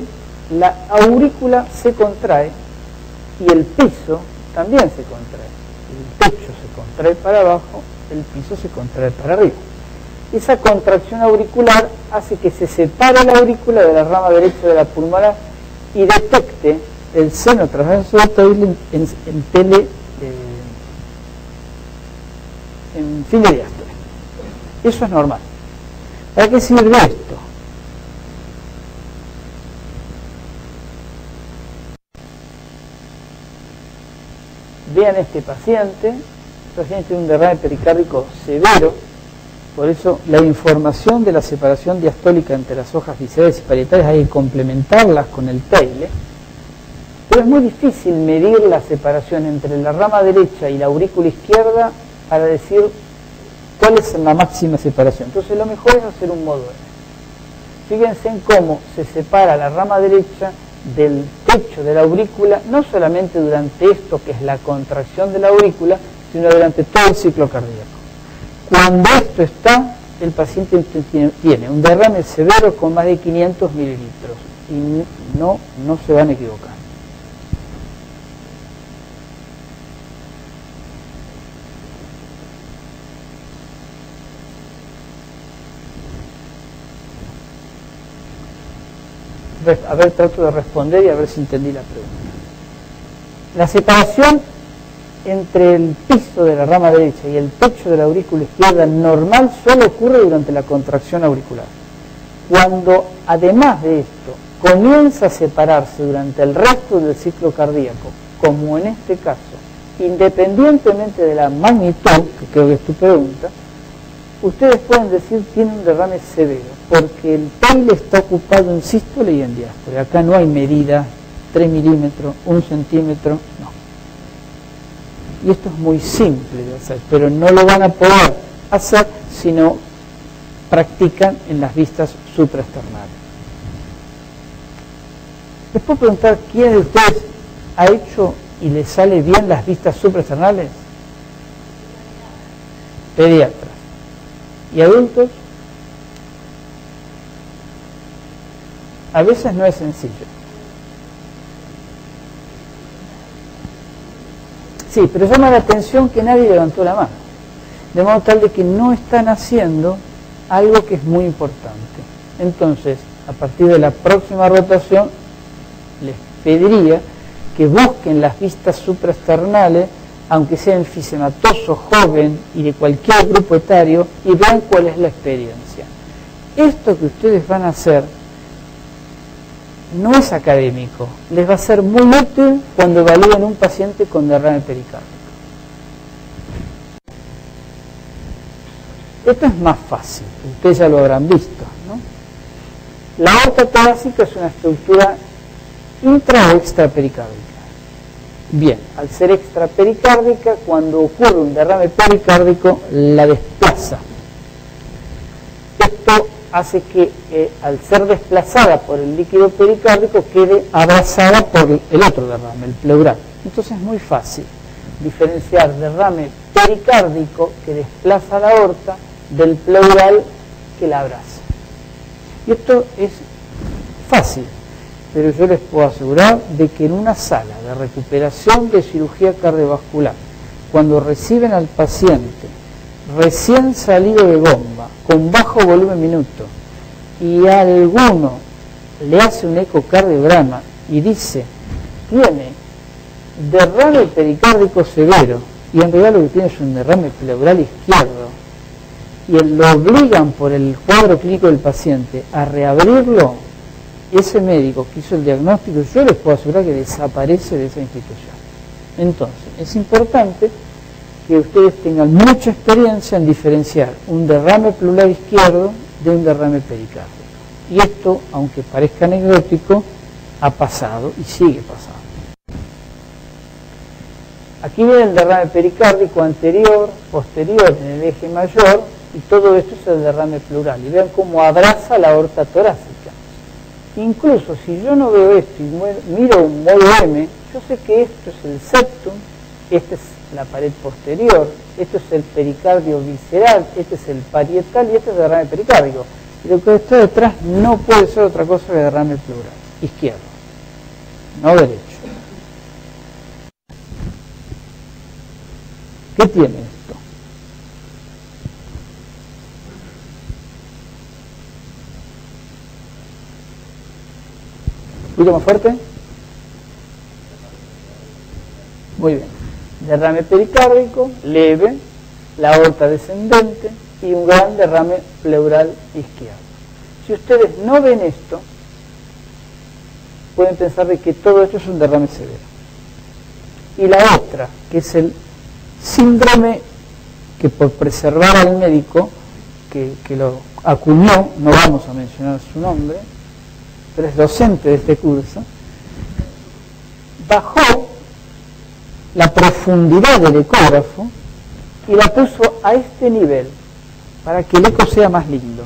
la aurícula se contrae y el piso también se contrae. El techo se contrae para abajo, el piso se contrae para arriba. Esa contracción auricular hace que se separe la aurícula de la rama derecha de la pulmonar y detecte el seno transverso del Taylor en fin de diástole. Eso es normal. ¿Para qué sirve esto? Vean este paciente tiene un derrame pericárdico severo, por eso la información de la separación diastólica entre las hojas viscerales y parietales hay que complementarlas con el Taylor, pero es muy difícil medir la separación entre la rama derecha y la aurícula izquierda para decir cuál es la máxima separación. Entonces lo mejor es hacer un modo M. Fíjense en cómo se separa la rama derecha del techo de la aurícula, no solamente durante esto que es la contracción de la aurícula, sino durante todo el ciclo cardíaco. Cuando esto está, el paciente tiene un derrame severo con más de 500 mililitros y no se van a equivocar. A ver, trato de responder y a ver si entendí la pregunta. La separación entre el piso de la rama derecha y el techo de la aurícula izquierda normal solo ocurre durante la contracción auricular. Cuando, además de esto, comienza a separarse durante el resto del ciclo cardíaco, como en este caso, independientemente de la magnitud, que creo que es tu pregunta, ustedes pueden decir tiene un derrame severo, porque el Taylor está ocupado en sístole y en diástole. Acá no hay medida, 3 milímetros, 1 centímetro, no. Y esto es muy simple de hacer, pero no lo van a poder hacer si no practican en las vistas supraesternales. Les puedo preguntar, ¿quién de ustedes ha hecho y le sale bien las vistas supraesternales? Pediatras. ¿Y adultos? A veces no es sencillo. Sí, pero llama la atención que nadie levantó la mano. De modo tal de que no están haciendo algo que es muy importante. Entonces, a partir de la próxima rotación, les pediría que busquen las vistas supraesternales, aunque sea enfisematoso, joven y de cualquier grupo etario, y vean cuál es la experiencia. Esto que ustedes van a hacer no es académico, les va a ser muy útil cuando evalúen un paciente con derrame pericárdico. Esto es más fácil, ustedes ya lo habrán visto, ¿no? La aorta torácica es una estructura intra o extrapericárdica. Bien, al ser extrapericárdica, cuando ocurre un derrame pericárdico, la desplaza. Esto hace que al ser desplazada por el líquido pericárdico quede abrazada por el otro derrame, el pleural. Entonces es muy fácil diferenciar derrame pericárdico que desplaza la aorta del pleural que la abraza. Y esto es fácil, pero yo les puedo asegurar de que en una sala de recuperación de cirugía cardiovascular, cuando reciben al paciente recién salido de bomba, con bajo volumen minuto, y a alguno le hace un ecocardiograma y dice, tiene derrame pericárdico severo, y en realidad lo que tiene es un derrame pleural izquierdo, y lo obligan por el cuadro clínico del paciente a reabrirlo, ese médico que hizo el diagnóstico, yo les puedo asegurar que desaparece de esa institución. Entonces, es importante que ustedes tengan mucha experiencia en diferenciar un derrame pleural izquierdo de un derrame pericárdico. Y esto, aunque parezca anecdótico, ha pasado y sigue pasando. Aquí viene el derrame pericárdico anterior, posterior en el eje mayor, y todo esto es el derrame pleural. Y vean cómo abraza la aorta torácica. Incluso si yo no veo esto y miro un modo M, yo sé que esto es el septum, esta es la pared posterior, esto es el pericardio visceral, este es el parietal y este es el derrame pericárdico. Y lo que está detrás no puede ser otra cosa que derrame pleural, izquierdo, no derecho. ¿Qué tiene esto? ¿Un poquito más fuerte? Muy bien. Derrame pericárdico, leve, la aorta descendente y un gran derrame pleural izquierdo. Si ustedes no ven esto, pueden pensar de que todo esto es un derrame severo. Y la otra, que es el síndrome que por preservar al médico que lo acuñó, no vamos a mencionar su nombre, pero es docente de este curso, bajó la profundidad del ecógrafo y la puso a este nivel para que el eco sea más lindo.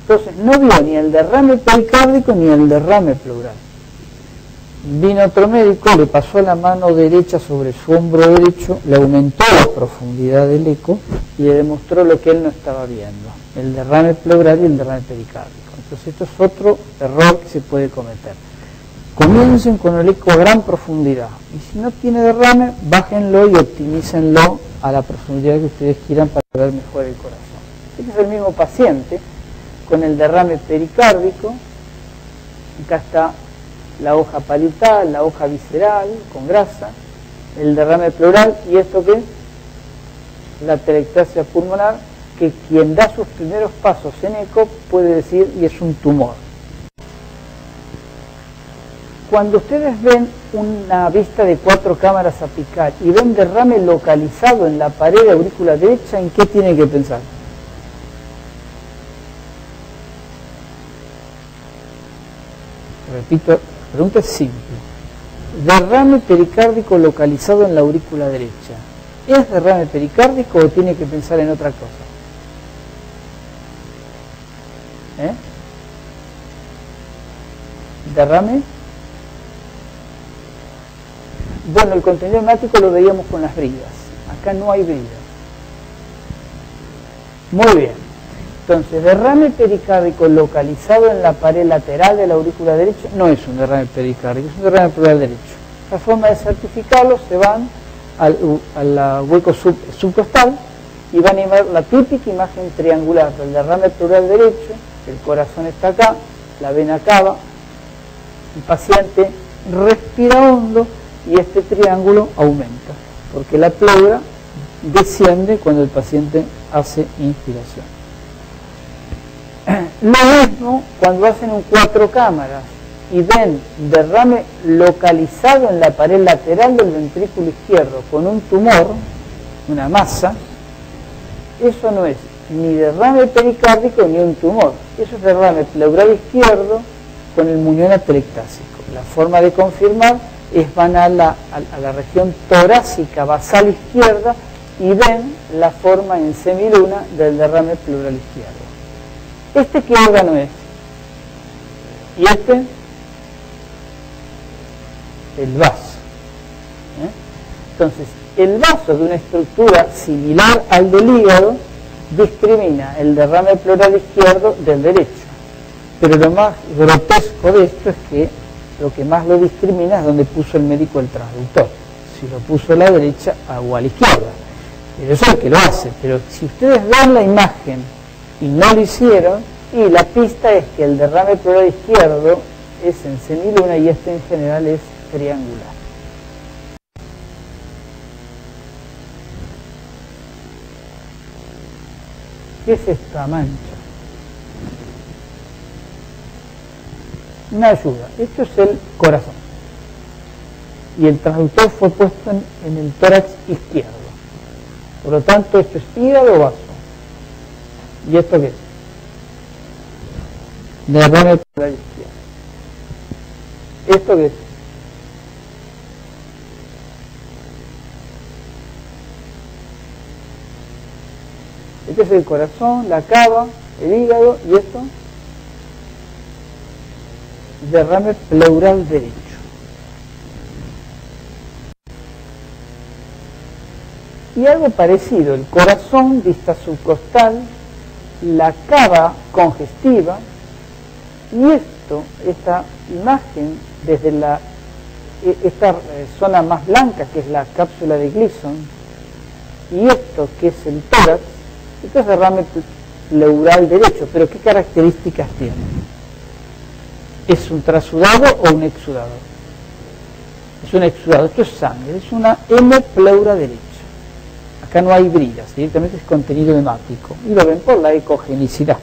Entonces no vio ni el derrame pericárdico ni el derrame pleural. Vino otro médico, le pasó la mano derecha sobre su hombro derecho, le aumentó la profundidad del eco y le demostró lo que él no estaba viendo, el derrame pleural y el derrame pericárdico. Entonces esto es otro error que se puede cometer. Comiencen con el eco a gran profundidad y si no tiene derrame, bájenlo y optimícenlo a la profundidad que ustedes quieran para ver mejor el corazón. Este es el mismo paciente con el derrame pericárdico. Acá está la hoja parietal, la hoja visceral con grasa, el derrame pleural y esto que es la atelectasia pulmonar, que quien da sus primeros pasos en eco puede decir y es un tumor. Cuando ustedes ven una vista de 4 cámaras apical y ven derrame localizado en la pared de aurícula derecha, ¿en qué tienen que pensar? Repito, la pregunta es simple. Derrame pericárdico localizado en la aurícula derecha. ¿Es derrame pericárdico o tiene que pensar en otra cosa? Derrame. Bueno, el contenido hemático lo veíamos con las bridas. Acá no hay bridas. Muy bien. Entonces, derrame pericárdico localizado en la pared lateral de la aurícula derecha no es un derrame pericárdico, es un derrame pleural derecho. La forma de certificarlo, se van al hueco subcostal y van a ver la típica imagen triangular del derrame pleural derecho. El corazón está acá, la vena acaba, el paciente respira hondo y este triángulo aumenta, porque la pleura desciende cuando el paciente hace inspiración. Lo mismo cuando hacen un 4 cámaras y ven derrame localizado en la pared lateral del ventrículo izquierdo con un tumor, una masa, eso no es ni derrame pericárdico ni un tumor, eso es derrame pleural izquierdo con el muñón atelectásico. La forma de confirmar es van a la región torácica basal izquierda y ven la forma en semiluna del derrame pleural izquierdo. ¿Este qué órgano es? Y este, el vaso. Entonces, el vaso de una estructura similar al del hígado discrimina el derrame pleural izquierdo del derecho. Pero lo más grotesco de esto es que lo que más lo discrimina es donde puso el médico el transductor. Si lo puso a la derecha o a la izquierda. Pero eso es el que lo hace. Pero si ustedes ven la imagen y no lo hicieron, y la pista es que el derrame pleural izquierdo es en semiluna y este en general es triangular. ¿Qué es esta mancha? Una ayuda. Esto es el corazón. Y el transductor fue puesto en el tórax izquierdo. Por lo tanto, esto es hígado o vaso. ¿Y esto qué es? Derrame pleural izquierdo. ¿Esto qué es? Este es el corazón, la cava, el hígado y esto, derrame pleural derecho. Y algo parecido, el corazón, vista subcostal, la cava congestiva y esto, esta imagen desde esta zona más blanca que es la cápsula de Gleason y esto que es el tórax. Esto es derrame pleural derecho, pero ¿qué características tiene? ¿Es un trasudado o un exudado? Es un exudado, esto es sangre, es una hemopleura derecha. Acá no hay bridas, directamente es contenido hemático. Y lo ven por la ecogenicidad.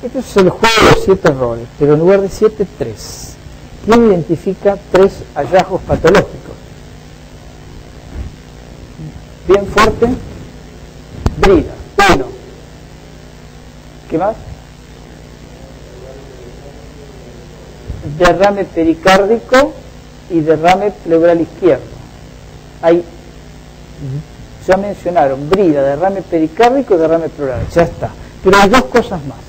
Este es el juego de los 7 errores, pero en lugar de 7, 3. ¿Quién identifica 3 hallazgos patológicos? Bien fuerte, brida, 1. ¿Qué más? Derrame pericárdico y derrame pleural izquierdo. Hay, ya mencionaron, brida, derrame pericárdico y derrame pleural, ya está. Pero hay 2 cosas más.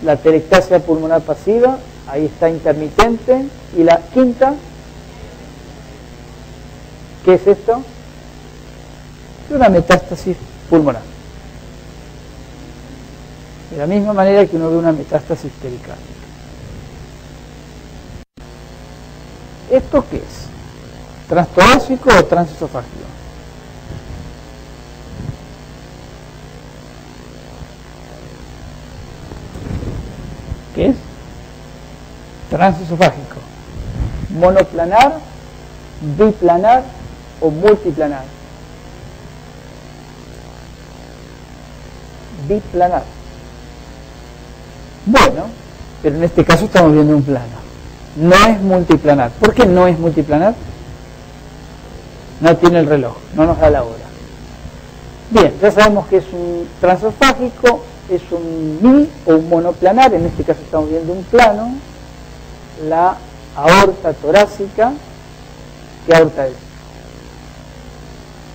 La atelectasia pulmonar pasiva, ahí está intermitente, y la quinta, ¿qué es esto? Es una metástasis pulmonar. De la misma manera que uno ve una metástasis pericárdica. ¿Esto qué es? ¿Transtorácico o transesofágico? ¿Qué es? Transesofágico. Monoplanar, biplanar o multiplanar. Biplanar. Bueno, pero en este caso estamos viendo un plano. No es multiplanar. ¿Por qué no es multiplanar? No tiene el reloj, no nos da la hora. Bien, ya sabemos que es un transesofágico, es un bi o un monoplanar, en este caso estamos viendo un plano, la aorta torácica. ¿Qué aorta es?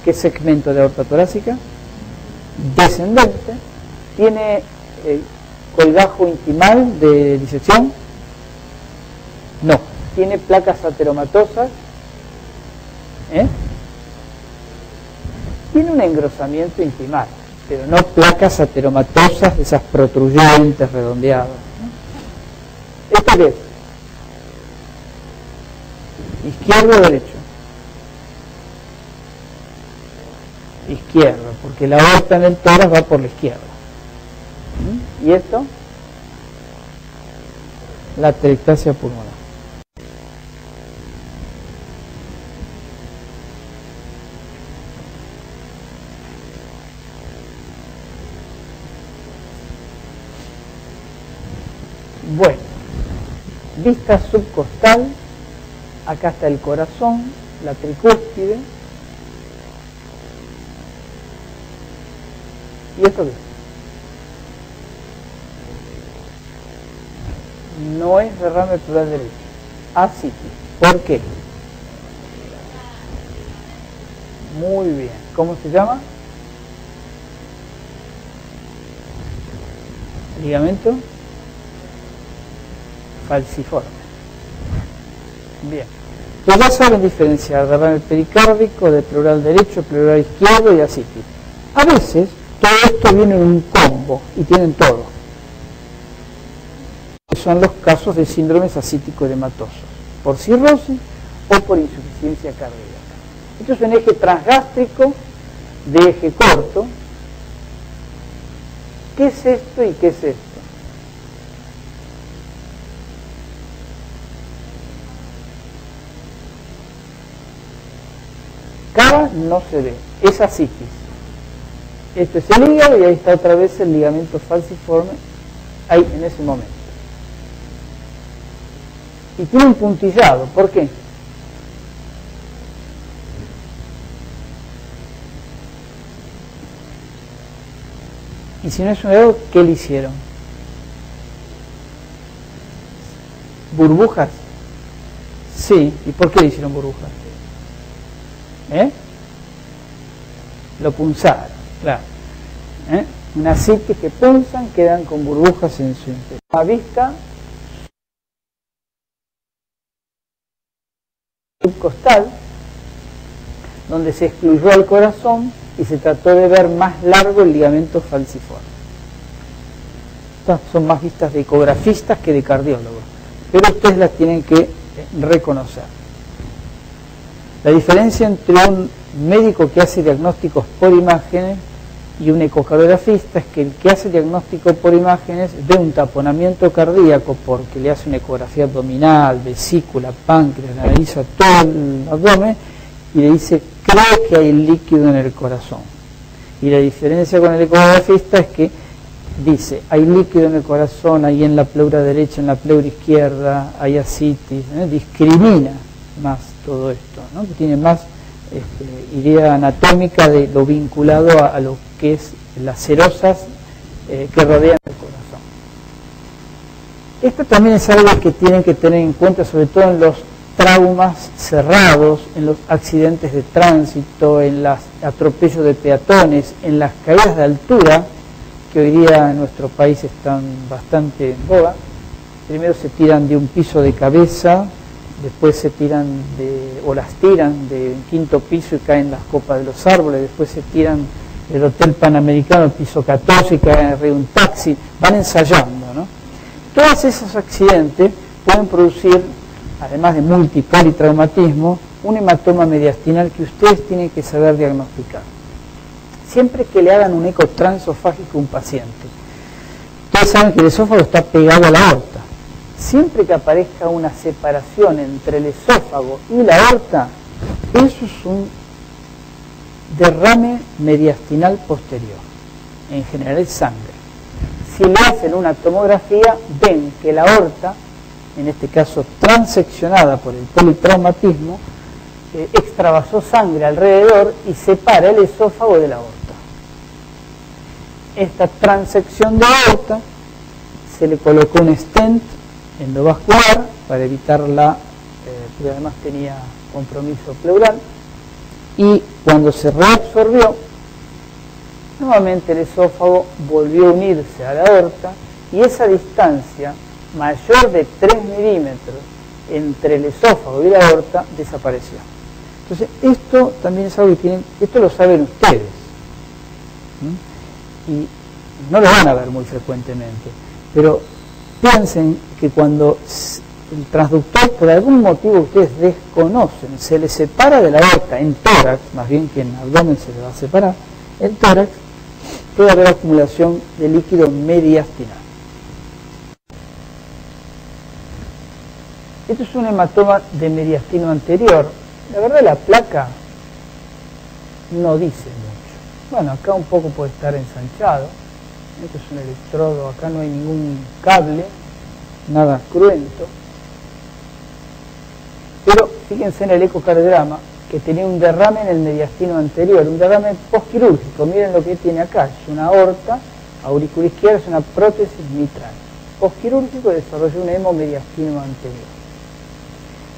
¿Qué segmento de aorta torácica? Descendente, tiene colgajo intimal de disección, No, tiene placas ateromatosas, tiene un engrosamiento intimal, pero no placas ateromatosas, esas protruyentes, redondeadas, ¿no? ¿Esto qué es? ¿Izquierdo o derecho? Izquierdo, porque la aorta en el tórax va por la izquierda. ¿Y esto? La atelectasia pulmonar. Bueno, vista subcostal, acá está el corazón, la tricúspide. ¿Y esto qué es? No es derrame pleural derecho, ascitis. ¿Por qué? Muy bien. ¿Cómo se llama? Ligamento falciforme. Bien. Pues ya saben diferenciar derrame pericárdico de pleural derecho, pleural izquierdo y ascitis. A veces todo esto viene en un combo y tienen todo. Son los casos de síndromes ascítico-edematosos, por cirrosis o por insuficiencia cardíaca. Esto es un eje transgástrico de eje corto. ¿Qué es esto y qué es esto? Cava no se ve, es ascitis. Esto es el hígado y ahí está otra vez el ligamento falciforme, ahí en ese momento. Y tiene un puntillado, ¿por qué? Y si no es un dedo, ¿qué le hicieron? ¿Burbujas? Sí, ¿y por qué le hicieron burbujas? Lo punzaron, claro. Unas ascitis que punzan quedan con burbujas en su interior. A vista subcostal, donde se excluyó al corazón y se trató de ver más largo el ligamento falciforme. Estas son más vistas de ecografistas que de cardiólogos, pero ustedes las tienen que reconocer. La diferencia entre un médico que hace diagnósticos por imágenes y un ecocardiografista es que el que hace diagnóstico por imágenes ve un taponamiento cardíaco porque le hace una ecografía abdominal, vesícula, páncreas, analiza todo el abdomen y le dice, creo que hay líquido en el corazón. Y la diferencia con el ecografista es que dice, hay líquido en el corazón, hay en la pleura derecha, en la pleura izquierda, hay ascitis, discrimina más todo esto, ¿no? Que tiene más idea anatómica de lo vinculado a lo que es las serosas que rodean el corazón. Esto también es algo que tienen que tener en cuenta, sobre todo en los traumas cerrados, en los accidentes de tránsito, en los atropellos de peatones, en las caídas de altura, que hoy día en nuestro país están bastante en boga. Primero se tiran de un piso de cabeza, después se tiran las tiran del quinto piso y caen las copas de los árboles, después se tiran del Hotel Panamericano al piso 14 y caen arriba de un taxi, van ensayando, ¿no? Todos esos accidentes pueden producir, además de multipolitraumatismo, un hematoma mediastinal que ustedes tienen que saber diagnosticar. Siempre que le hagan un eco transesofágico a un paciente, ustedes saben que el esófago está pegado a la aorta. Siempre que aparezca una separación entre el esófago y la aorta, eso es un derrame mediastinal posterior. En general es sangre. Si le hacen una tomografía, ven que la aorta, en este caso transeccionada por el politraumatismo, extravasó sangre alrededor y separa el esófago de la aorta. Esta transección de aorta se le colocó un stent endovascular para evitar porque además tenía compromiso pleural, y cuando se reabsorbió, nuevamente el esófago volvió a unirse a la aorta y esa distancia mayor de 3 milímetros entre el esófago y la aorta desapareció. Entonces, esto también es algo que tienen, esto lo saben ustedes, y no lo van a ver muy frecuentemente, pero piensen que cuando el transductor, por algún motivo ustedes desconocen, se le separa de la aorta en tórax, más bien que en abdomen se le va a separar, en tórax puede haber acumulación de líquido mediastinal. Esto es un hematoma de mediastino anterior. La verdad, la placa no dice mucho. Bueno, acá un poco puede estar ensanchado. Esto es un electrodo, acá no hay ningún cable, nada cruento. Pero fíjense en el ecocardiograma que tenía un derrame en el mediastino anterior, un derrame postquirúrgico. Miren lo que tiene acá, es una aorta, aurícula izquierda, es una prótesis mitral. Postquirúrgico desarrolló un hemomediastino anterior.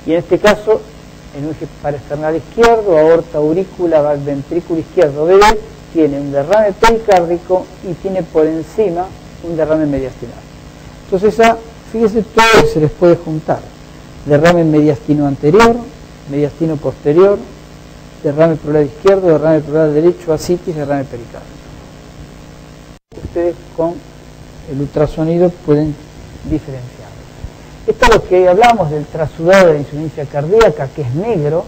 Y en este caso, en un eje paraesternal izquierdo, aorta, aurícula, ventrículo izquierdo, bebé, tiene un derrame pericárdico y tiene por encima un derrame mediastinal. Entonces ya, fíjense todo lo que se les puede juntar. Derrame mediastino anterior, mediastino posterior, derrame pleural izquierdo, derrame pleural derecho, ascitis, derrame pericárdico. Ustedes con el ultrasonido pueden diferenciar. Esto es lo que hablábamos del trasudado de la insuficiencia cardíaca, que es negro,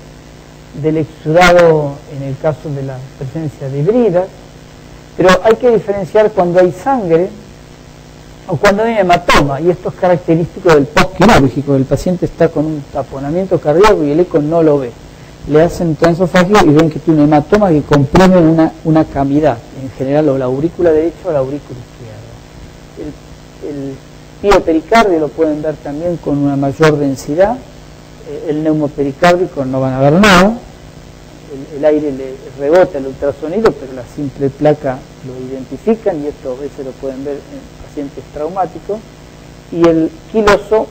del exudado en el caso de la presencia de bridas, pero hay que diferenciar cuando hay sangre o cuando hay un hematoma, y esto es característico del postquirúrgico. El paciente está con un taponamiento cardíaco y el eco no lo ve. Le hacen transofagio y ven que tiene un hematoma que comprime una cavidad, en general o la aurícula derecha o la aurícula izquierda. El piopericardio lo pueden ver también con una mayor densidad, el neumopericárdico no van a ver nada, el aire le rebota el ultrasonido, pero la simple placa lo identifican y esto a veces lo pueden ver en pacientes traumáticos. Y el quiloso,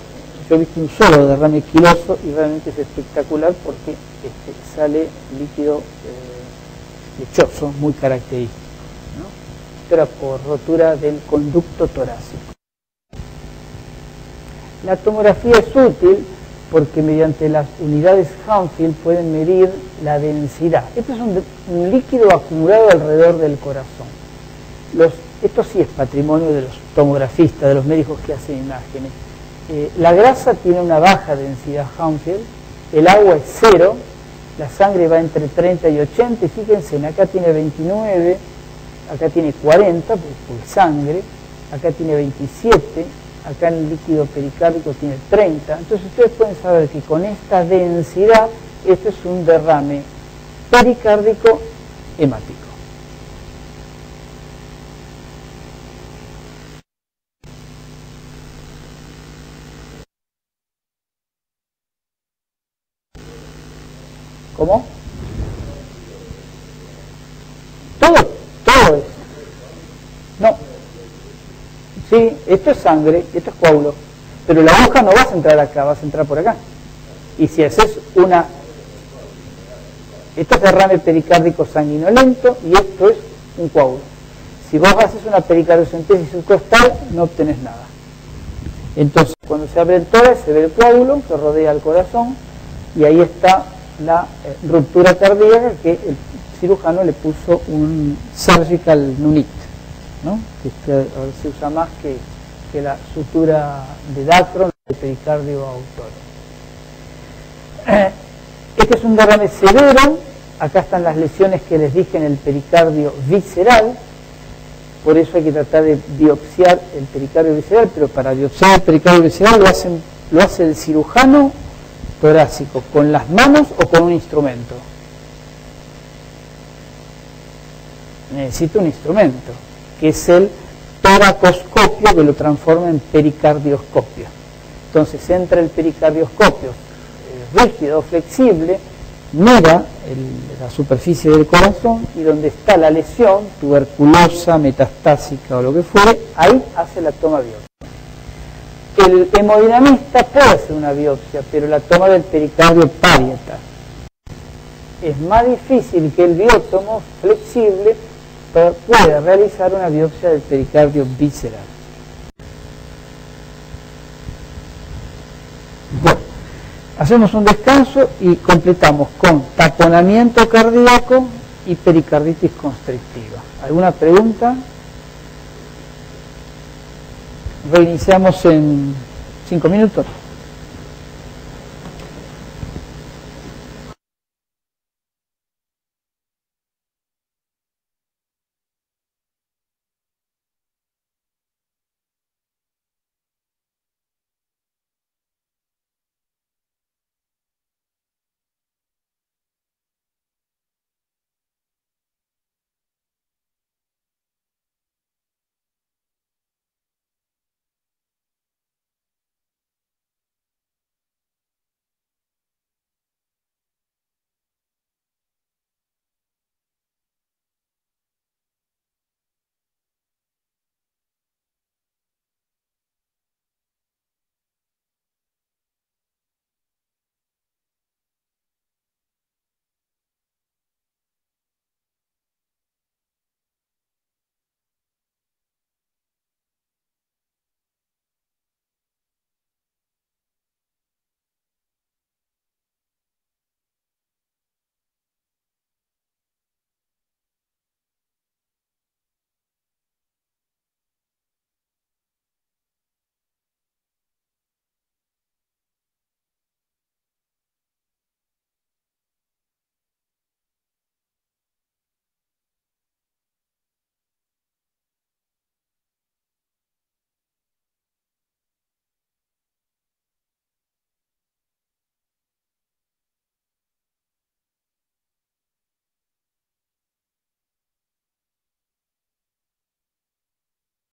yo he visto un solo derrame quiloso y realmente es espectacular porque sale líquido lechoso, muy característico, ¿no? Esto era por rotura del conducto torácico. La tomografía es útil porque mediante las unidades Hanfield pueden medir la densidad. Esto es un líquido acumulado alrededor del corazón. Esto sí es patrimonio de los tomografistas, de los médicos que hacen imágenes. La grasa tiene una baja densidad Hanfield, el agua es 0, la sangre va entre 30 y 80, y fíjense, acá tiene 29, acá tiene 40, porque es sangre, acá tiene 27, acá en el líquido pericárdico tiene 30, entonces ustedes pueden saber que con esta densidad, este es un derrame pericárdico hemático. ¿Cómo? Todo es. No. Sí, esto es sangre, esto es coágulo, pero la aguja no vas a entrar acá, vas a entrar por acá. Y si haces esto es derrame pericárdico sanguinolento y esto es un coágulo. Si vos haces una pericardiocentesis subcostal, no obtenés nada. Entonces, cuando se abre el tórax, se ve el coágulo que rodea el corazón y ahí está la ruptura cardíaca que el cirujano le puso un surgical nunit, ¿no? Que ahora se usa más que la sutura de Dacron, el pericardio autor. Este es un derrame severo. Acá están las lesiones que les dije en el pericardio visceral, por eso hay que tratar de biopsiar el pericardio visceral, pero para biopsiar el pericardio visceral lo hace el cirujano torácico, con las manos o con un instrumento. Necesita un instrumento, que es el toracoscopio, que lo transforma en pericardioscopio. Entonces entra el pericardioscopio rígido o flexible, mira la superficie del corazón y donde está la lesión, tuberculosa, metastásica o lo que fuere, ahí hace la toma bióptica. El hemodinamista puede hacer una biopsia, pero la toma del pericardio parietal. Es más difícil que el biótomo flexible pueda realizar una biopsia del pericardio visceral. Bueno, Hacemos un descanso y completamos con taponamiento cardíaco y pericarditis constrictiva. ¿Alguna pregunta? Reiniciamos en 5 minutos.